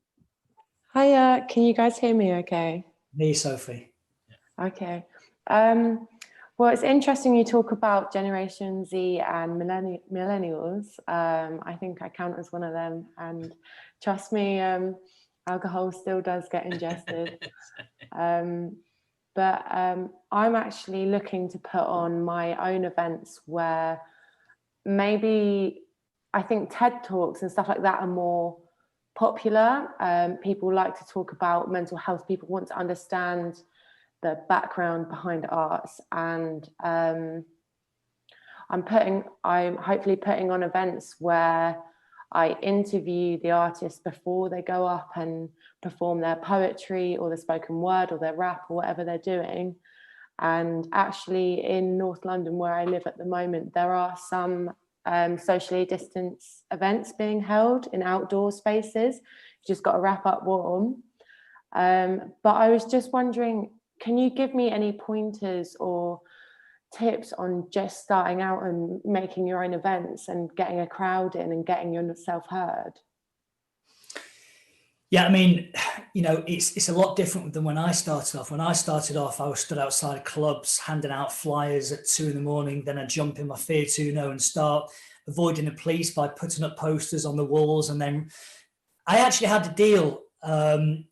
Hiya, can you guys hear me okay? Me, Sophie. Yeah. Okay. Well, it's interesting you talk about Generation Z and millennials. I think I count as one of them. And trust me, alcohol still does get ingested. But I'm actually looking to put on my own events where maybe I think TED Talks and stuff like that are more popular. People like to talk about mental health. People want to understand the background behind arts, and I'm hopefully putting on events where I interview the artists before they go up and perform their poetry or the spoken word or their rap or whatever they're doing. And actually in North London, where I live at the moment, there are some socially distanced events being held in outdoor spaces. You just got to wrap up warm. But I was just wondering, can you give me any pointers or tips on just starting out and making your own events and getting a crowd in and getting yourself heard? Yeah, I mean, you know, it's a lot different than when I started off. When I started off, I was stood outside clubs handing out flyers at 2 a.m. Then I'd jump in my Fiat Uno and start avoiding the police by putting up posters on the walls. And then I actually had a deal. I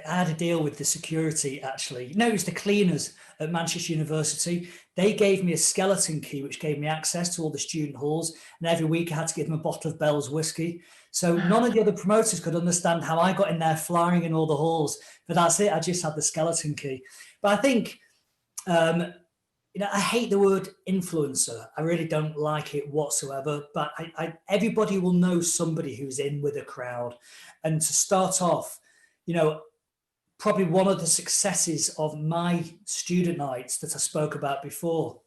had a deal with the security, actually. No, it was the cleaners at Manchester University. They gave me a skeleton key, which gave me access to all the student halls. And every week I had to give them a bottle of Bell's whiskey. So none of the other promoters could understand how I got in there flying in all the halls. But that's it. I just had the skeleton key. But I think, you know, I hate the word influencer. I really don't like it whatsoever. But everybody will know somebody who's in with a crowd. And to start off, you know, probably one of the successes of my student nights that I spoke about before,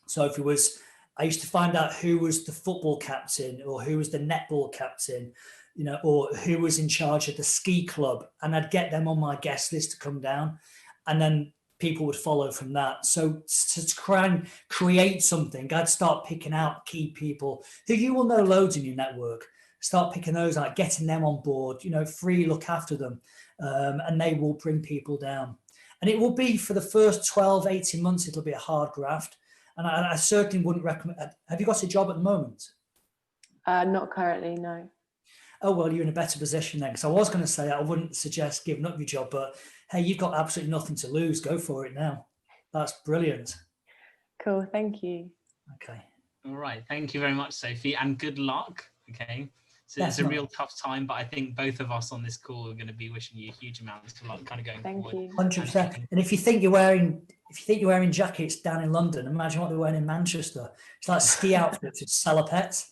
Sophie, was I used to find out who was the football captain or who was the netball captain, you know, or who was in charge of the ski club. And I'd get them on my guest list to come down, and then people would follow from that. So to try and create something, I'd start picking out key people who you will know loads in your network. Start picking those out, getting them on board, you know, free, look after them. And they will bring people down. And it will be, for the first 12, 18 months, it'll be a hard graft. And I certainly wouldn't recommend. Have you got a job at the moment? Not currently, no. Oh, well, you're in a better position then. Because I was going to say I wouldn't suggest giving up your job, but hey, you've got absolutely nothing to lose. Go for it now. That's brilliant. Cool, thank you. Okay. All right, thank you very much, Sophie, and good luck. Okay. So it's a real tough time, but I think both of us on this call are going to be wishing you a huge amount of luck, kind of going forward. Thank you. 100%. And if you think you're wearing jackets down in London, imagine what they're wearing in Manchester. It's like ski outfits with salopettes.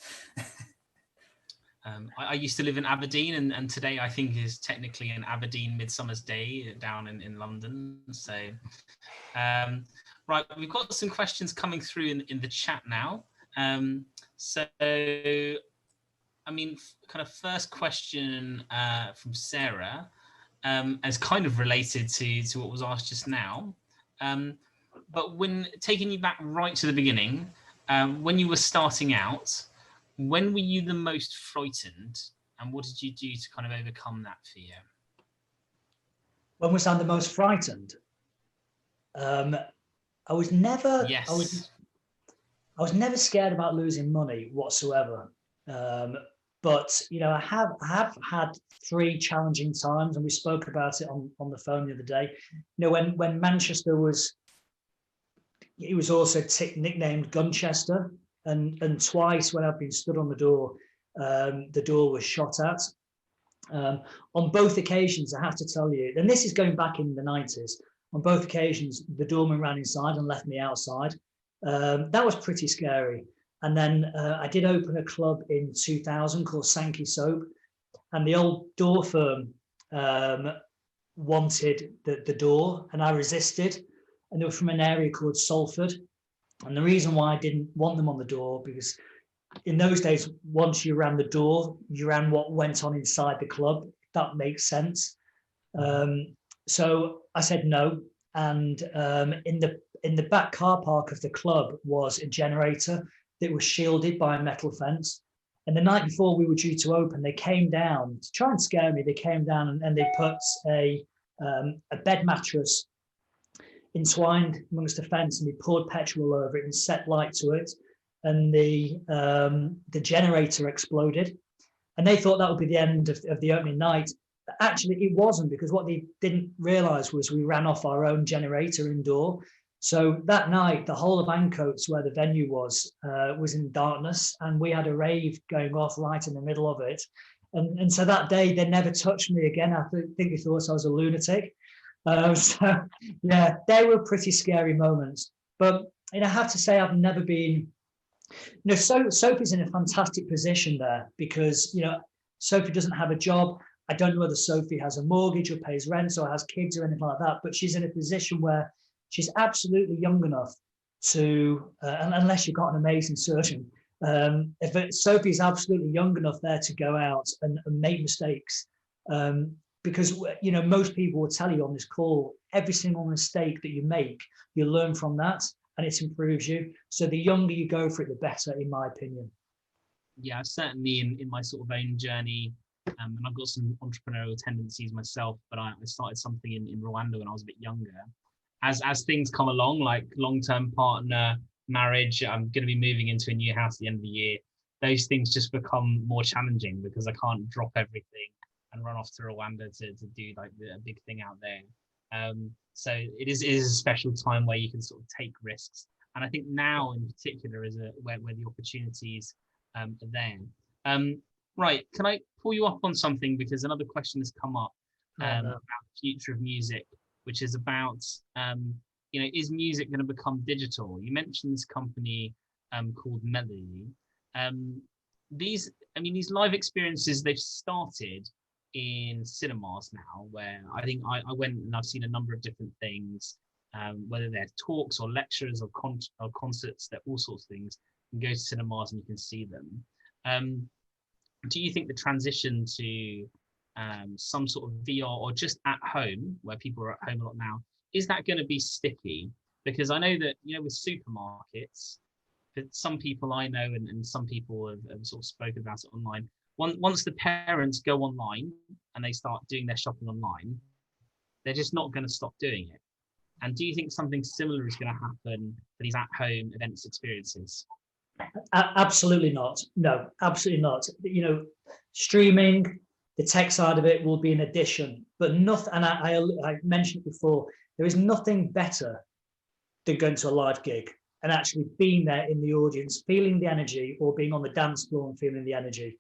I used to live in Aberdeen, and today I think is technically an Aberdeen Midsummer's Day down in London. So, right, we've got some questions coming through in the chat now. So, I mean, kind of first question from Sarah is kind of related to what was asked just now. But when taking you back right to the beginning, when you were starting out, when were you the most frightened, and what did you do to kind of overcome that fear? When was I the most frightened? I was never. Yes. I was never scared about losing money whatsoever. But you know, I have had 3 challenging times, and we spoke about it on the phone the other day. You know, when Manchester was, it was also nicknamed Gunchester, and twice when I've been stood on the door was shot at. On both occasions, I have to tell you, and this is going back in the 90s. On both occasions, the doorman ran inside and left me outside. That was pretty scary. And then I did open a club in 2000 called Sankey Soap, and the old door firm wanted the door, and I resisted. And they were from an area called Salford. And the reason why I didn't want them on the door, because in those days, once you ran the door, you ran what went on inside the club. If that makes sense. So I said no. And in the back car park of the club was a generator that was shielded by a metal fence. And the night before we were due to open, they came down to try and scare me. They came down and they put a bed mattress entwined amongst the fence, and we poured petrol over it and set light to it. And the generator exploded. And they thought that would be the end of the opening night. But actually, it wasn't, because what they didn't realize was we ran off our own generator indoor. So that night, the whole of Ancoats, where the venue was in darkness, and we had a rave going off right in the middle of it. And so that day, they never touched me again. I think they thought I was a lunatic. So yeah, they were pretty scary moments. But I have to say, I've never been. Sophie's in a fantastic position there, because Sophie doesn't have a job. I don't know whether Sophie has a mortgage or pays rent or has kids or anything like that, but she's in a position where she's absolutely young enough to, unless you've got an amazing surgeon, Sophie's absolutely young enough there to go out and make mistakes. Because most people will tell you on this call, every single mistake that you make, you learn from that, and it improves you. So the younger you go for it, the better, in my opinion. Yeah, certainly in my sort of own journey, and I've got some entrepreneurial tendencies myself, but I started something in Rwanda when I was a bit younger. As things come along, like long-term partner, marriage, I'm going to be moving into a new house at the end of the year, those things just become more challenging, because I can't drop everything and run off to Rwanda to do like a big thing out there. So it is a special time where you can sort of take risks. And I think now in particular is where the opportunities are there. Right, can I pull you up on something, because another question has come up about the future of music, which is about, is music going to become digital? You mentioned this company called Melody. These live experiences, they've started in cinemas now, where I think I went and I've seen a number of different things, whether they're talks or lectures or concerts, they're all sorts of things. You can go to cinemas and you can see them. Do you think the transition to some sort of VR or just at home, where people are at home a lot now, is that going to be sticky? Because I know that, with supermarkets, for some people I know and some people have sort of spoken about it online, once the parents go online and they start doing their shopping online, they're just not going to stop doing it. And do you think something similar is going to happen for these at-home events experiences? Absolutely not. No, absolutely not. Streaming, the tech side of it will be an addition, but nothing. And I mentioned it before. There is nothing better than going to a live gig and actually being there in the audience, feeling the energy, or being on the dance floor and feeling the energy.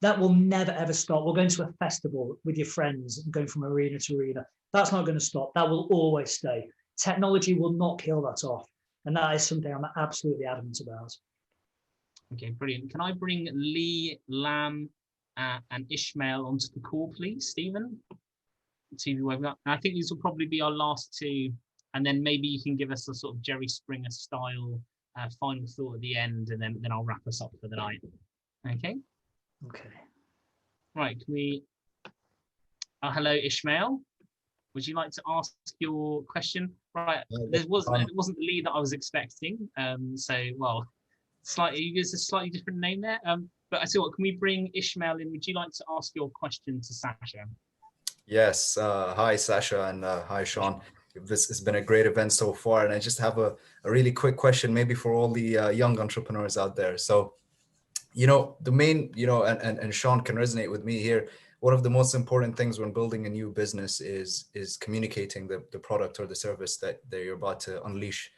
That will never ever stop. We're going to a festival with your friends and going from arena to arena. That's not going to stop. That will always stay. Technology will not kill that off. And that is something I'm absolutely adamant about. Okay, brilliant. Can I bring Lee, Lam, and Ishmael onto the call, please, Stephen? I think these will probably be our last two, and then maybe you can give us a sort of Jerry Springer style final thought at the end, and then I'll wrap us up for the night. Okay. Okay. Right. Can we? Hello, Ishmael. Would you like to ask your question? Right. It wasn't the lead that I was expecting. Slightly. There's a slightly different name there. But I tell you what, can we bring Ishmael in? Would you like to ask your question to Sasha? Yes. Hi, Sasha, and hi, Sean. This has been a great event so far, and I just have a really quick question, maybe for all the young entrepreneurs out there. So, the main, and Sean can resonate with me here. One of the most important things when building a new business is communicating the product or the service that you're about to unleash.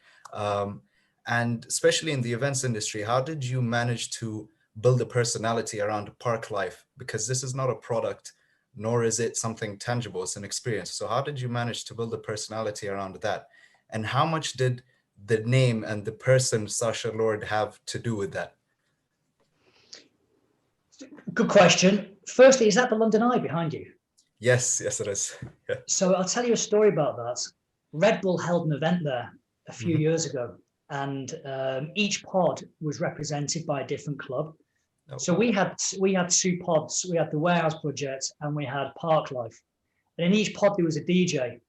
And especially in the events industry, how did you manage to build a personality around Parklife? Because this is not a product, nor is it something tangible, it's an experience. So how did you manage to build a personality around that? And how much did the name and the person Sasha Lord have to do with that? Good question. Firstly, is that the London Eye behind you? Yes, yes, it is. Yeah. So I'll tell you a story about that. Red Bull held an event there a few years ago, and each pod was represented by a different club. Oh. So we had 2 pods. We had the Warehouse Project and we had Parklife. And in each pod there was a DJ.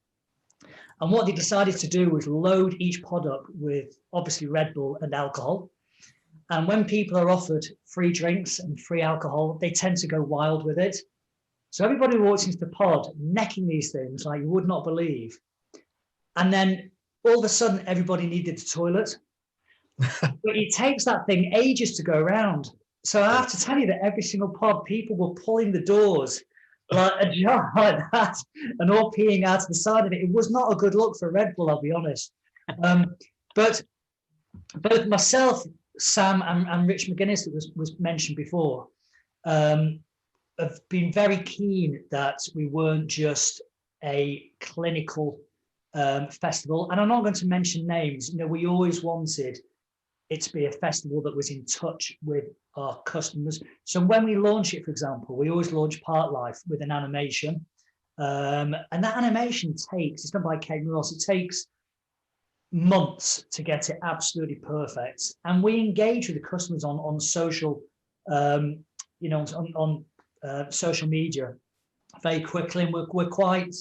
And what they decided to do was load each pod up with obviously Red Bull and alcohol. And when people are offered free drinks and free alcohol, they tend to go wild with it. So everybody walks into the pod necking these things like you would not believe. And then all of a sudden, everybody needed the toilet. But it takes that thing ages to go around. So I have to tell you that every single pod, people were pulling the doors like a jar like that and all peeing out of the side of it. It was not a good look for Red Bull, I'll be honest. But both myself, Sam, and Rich McGuinness, that was mentioned before, have been very keen that we weren't just a clinical festival. And I'm not going to mention names. You know, we always wanted it to be a festival that was in touch with our customers. So when we launch it, for example, we always launch Parklife with an animation. And that animation takes, it's done by Kate Ross, it takes months to get it absolutely perfect. And we engage with the customers on social, you know, on social media very quickly. And we're quite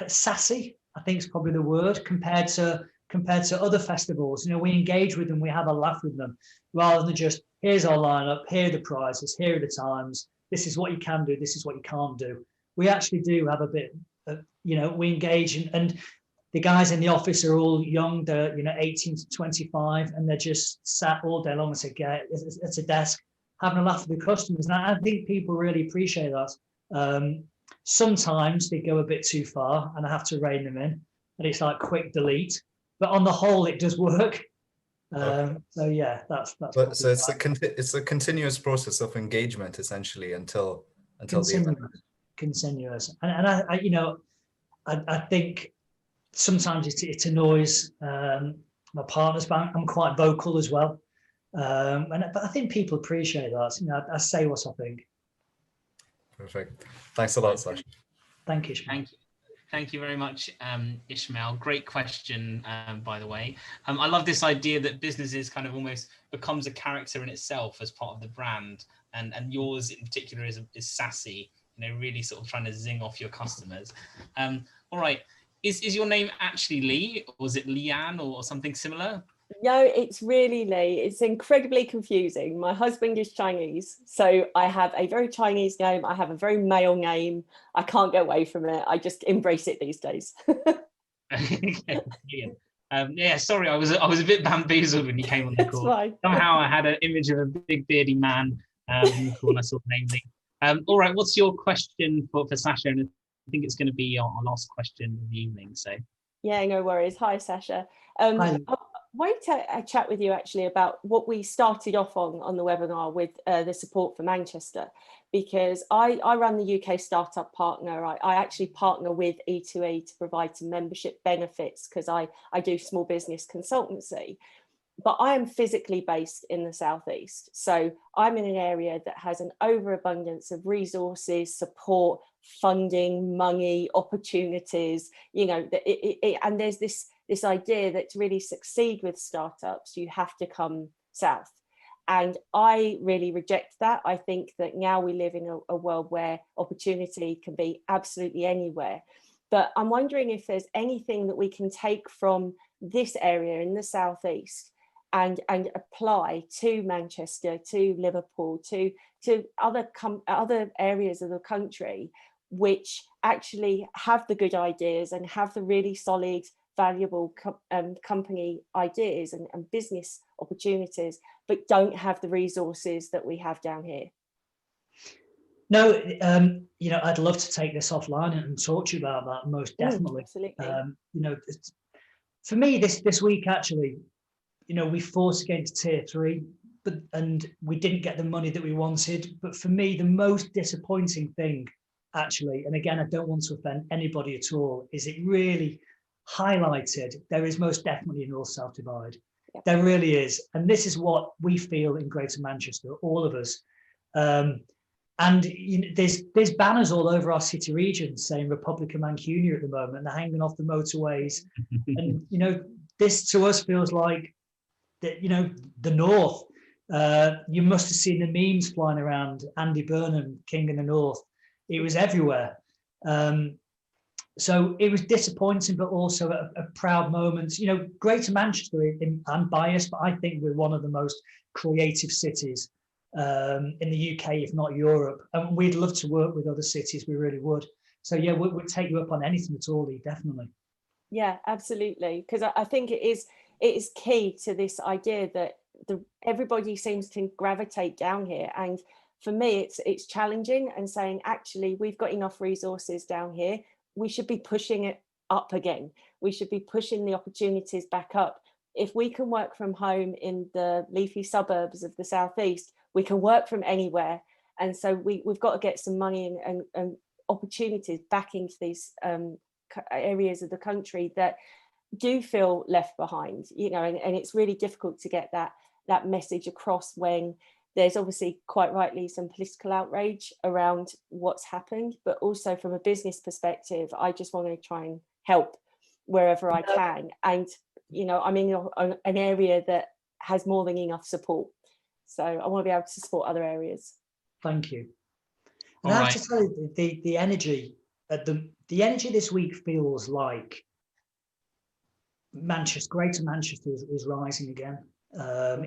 sassy, I think is probably the word, compared to other festivals. You know, we engage with them, we have a laugh with them, rather than just, here's our lineup, here are the prices, here are the times, this is what you can do, this is what you can't do. We actually do have a bit of, you know, we engage, and the guys in the office are all young, they're, you know, 18 to 25, and they're just sat all day long at a desk having a laugh with the customers. And I think people really appreciate that. Sometimes they go a bit too far and I have to rein them in, and it's like quick delete. But on the whole, it does work. So yeah, that's. But so it's a continuous process of engagement essentially until the event. Continuous, and I you know, I think sometimes it annoys my partners, but I'm quite vocal as well. But I think people appreciate that. You know, I say what I think. Perfect. Thanks a lot, Sasha. Thank you, Ishmael. Thank you very much, Ishmael. Great question, by the way. I love this idea that businesses kind of almost becomes a character in itself as part of the brand, and yours in particular is sassy. You know, really sort of trying to zing off your customers. All right, is your name actually Lee, or is it Leanne, or something similar? No, it's really Lee. It's incredibly confusing. My husband is Chinese, so I have a very Chinese name. I have a very male name. I can't get away from it. I just embrace it these days. Yeah, sorry, I was a bit bamboozled when you came on the call. Somehow I had an image of a big beardy man in the call. I saw the name Lee. All right, what's your question for Sasha? And I think it's going to be our last question of the evening. So yeah, no worries. Hi, Sasha. Hi. I wanted to chat with you actually about what we started off on the webinar with the support for Manchester, because I run the UK Startup Partner. I actually partner with E2E to provide some membership benefits because I do small business consultancy. But I am physically based in the Southeast. So I'm in an area that has an overabundance of resources, support, funding, money, opportunities, you know, and there's this idea that to really succeed with startups, you have to come south. And I really reject that. I think that now we live in a world where opportunity can be absolutely anywhere. But I'm wondering if there's anything that we can take from this area in the Southeast and apply to Manchester, to Liverpool, to other areas of the country, which actually have the good ideas and have the really solid, valuable company ideas and business opportunities, but don't have the resources that we have down here. No, you know, I'd love to take this offline and talk to you about that, most definitely. Absolutely. You know, for me, this week actually, you know, we fought against Tier 3, and we didn't get the money that we wanted. But for me, the most disappointing thing, actually, and again, I don't want to offend anybody at all, is it really highlighted there is most definitely a North-South divide. Yep. There really is. And this is what we feel in Greater Manchester, all of us. And there's banners all over our city region saying Republic of Mancunia at the moment. They're hanging off the motorways. And, this to us feels like, the North. You must have seen the memes flying around, Andy Burnham, King in the North. It was everywhere. So it was disappointing, but also a proud moment. Greater Manchester, I'm biased, but I think we're one of the most creative cities in the UK, if not Europe. And we'd love to work with other cities, we really would. So yeah, we'd take you up on anything at all, Lee, definitely. Yeah, absolutely. Because I think it is key to this idea that everybody seems to gravitate down here. And for me, it's challenging and saying, actually, we've got enough resources down here. We should be pushing it up again. We should be pushing the opportunities back up. If we can work from home in the leafy suburbs of the southeast, we can work from anywhere. And so we've got to get some money and opportunities back into these areas of the country that do feel left behind, and it's really difficult to get that message across when there's obviously quite rightly some political outrage around what's happened, but also from a business perspective, I just want to try and help wherever I can. And, I'm in an area that has more than enough support. So I want to be able to support other areas. Thank you. And I have to tell you, the energy the energy this week feels like Greater Manchester is rising again.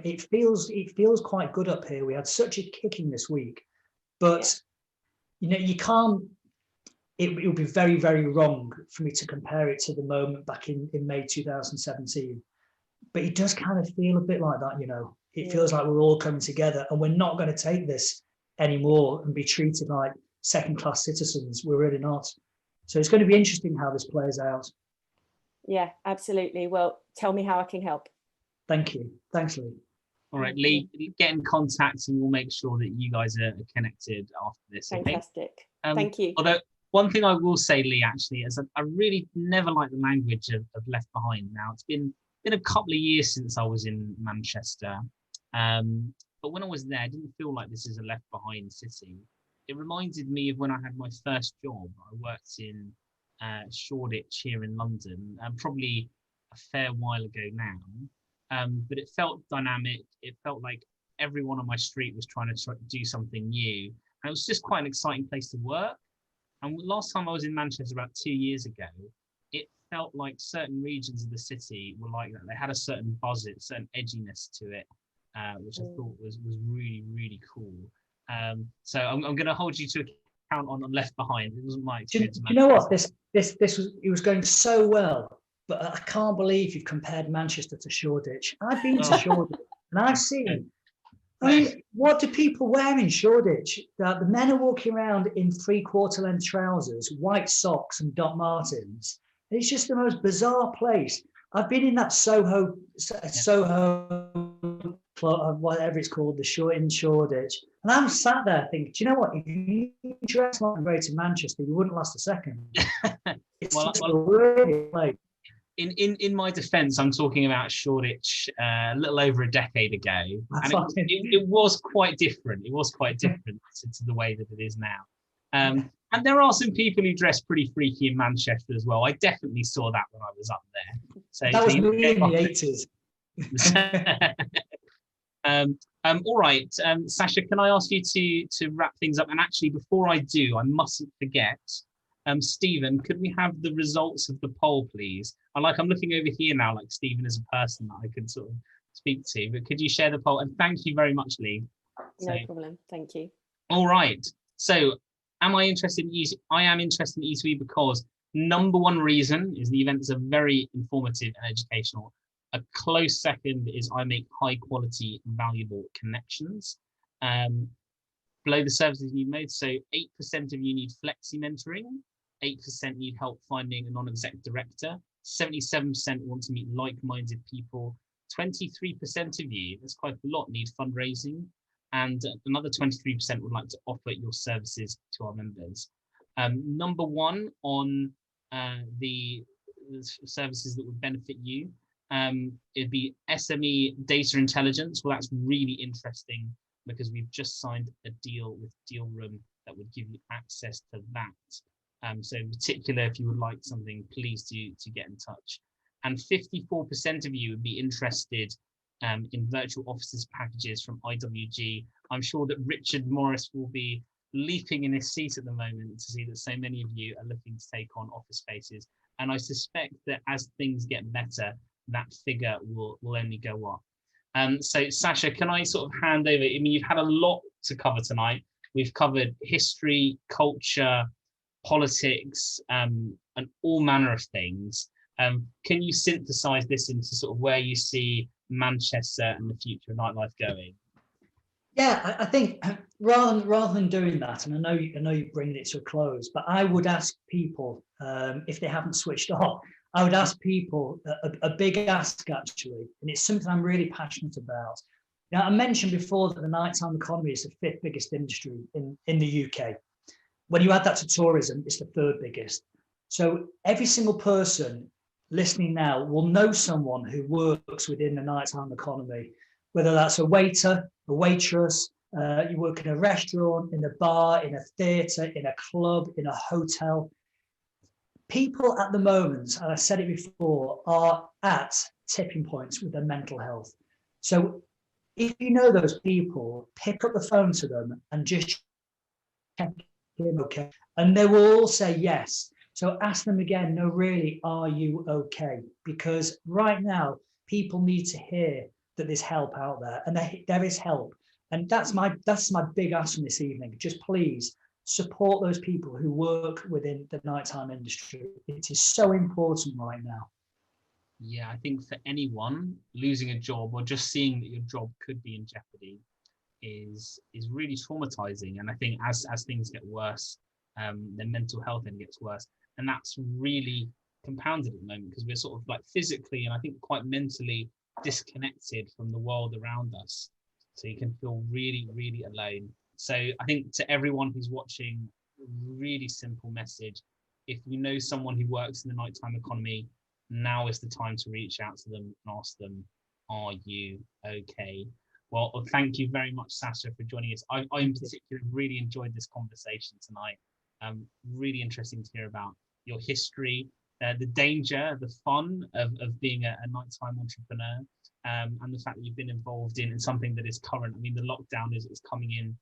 It feels quite good up here. We had such a kicking this week, but you can't. It would be very, very wrong for me to compare it to the moment back in May 2017. But it does kind of feel a bit like that. It feels like we're all coming together, and we're not going to take this anymore and be treated like second-class citizens. We're really not. So it's going to be interesting how this plays out. Yeah, absolutely. Well, tell me how I can help. Thank you. Thanks, Lee. All right, Lee, get in contact and we'll make sure that you guys are connected after this. Fantastic. Okay? Thank you. Although one thing I will say, Lee, actually, is that I really never liked the language of left behind. Now, it's been a couple of years since I was in Manchester. But when I was there, I didn't feel like this is a left behind city. It reminded me of when I had my first job. I worked in Shoreditch here in London, probably a fair while ago now. But it felt dynamic. It felt like everyone on my street was trying to do something new. And it was just quite an exciting place to work. And last time I was in Manchester about 2 years ago, it felt like certain regions of the city were like that. They had a certain buzz, a certain edginess to it, which I thought was really, really cool. So I'm going to hold you to account on Left Behind. It wasn't my experience. Do you know what? It was going so well. But I can't believe you've compared Manchester to Shoreditch. I've been to Shoreditch and I've seen, what do people wear in Shoreditch? The men are walking around in 3/4 length trousers, white socks and Doc Martens. It's just the most bizarre place. I've been in that Soho, whatever it's called, in Shoreditch. And I'm sat there thinking, do you know what? If you dress like Greater Manchester, you wouldn't last a second. It's just a weird place. In my defence, I'm talking about Shoreditch a little over a decade ago, and it was quite different. It was quite different to the way that it is now. And there are some people who dress pretty freaky in Manchester as well. I definitely saw that when I was up there. So that was me in the 80s. All right, Sasha, can I ask you to wrap things up? And actually, before I do, I mustn't forget. Stephen, could we have the results of the poll, please? I'm looking over here now, like Stephen is a person that I could sort of speak to, but could you share the poll? And thank you very much, Lee. No problem. Thank you. All right. So am I interested in E2E? I am interested in E2E because number one reason is the events are very informative and educational. A close second is I make high quality, valuable connections. Below the services you've made, so 8% of you need flexi mentoring, 8% need help finding a non-exec director, 77% want to meet like-minded people, 23% of you, that's quite a lot, need fundraising, and another 23% would like to offer your services to our members. Number one on the services that would benefit you, it'd be SME data intelligence. Well, that's really interesting because we've just signed a deal with Deal Room that would give you access to that. So in particular, if you would like something, please do to get in touch. And 54% of you would be interested in virtual offices packages from IWG. I'm sure that Richard Morris will be leaping in his seat at the moment to see that so many of you are looking to take on office spaces. And I suspect that as things get better, that figure will only go up. So Sasha, can I sort of hand over? I mean, you've had a lot to cover tonight. We've covered history, culture, politics, and all manner of things. Can you synthesize this into sort of where you see Manchester and the future of nightlife going? Yeah, I think rather than doing that, and I know you're bringing it to a close, but I would ask people, if they haven't switched off, I would ask people a big ask actually, and it's something I'm really passionate about. Now, I mentioned before that the nighttime economy is the 5th biggest industry in the UK. When you add that to tourism, it's the 3rd biggest. So every single person listening now will know someone who works within the nighttime economy, whether that's a waiter, a waitress, you work in a restaurant, in a bar, in a theatre, in a club, in a hotel. People at the moment, and I said it before, are at tipping points with their mental health. So if you know those people, pick up the phone to them and just check in, okay? And they will all say yes. So ask them again, no, really, are you okay? Because right now, people need to hear that there's help out there, and there is help. And that's my big ask from this evening. Just please support those people who work within the nighttime industry. It is so important right now. Yeah, I think for anyone losing a job or just seeing that your job could be in jeopardy is really traumatizing. And I think as things get worse, their mental health then gets worse. And that's really compounded at the moment because we're sort of like physically and I think quite mentally disconnected from the world around us. So you can feel really, really alone. So I think to everyone who's watching, really simple message. If you know someone who works in the nighttime economy, now is the time to reach out to them and ask them, are you okay? Well, thank you very much, Sasha, for joining us. I in particular really enjoyed this conversation tonight. Really interesting to hear about your history, the danger, the fun of being a nighttime entrepreneur, and the fact that you've been involved in something that is current. I mean, the lockdown is coming in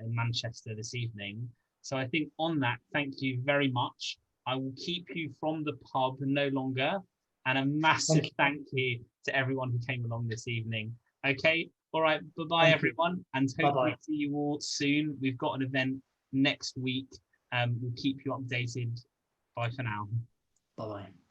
Manchester this evening. So I think on that, thank you very much. I will keep you from the pub no longer. And a massive thank you to everyone who came along this evening. Okay, all right, bye-bye everyone. And hopefully see you all soon. We've got an event next week. We'll keep you updated. Bye for now. Bye-bye.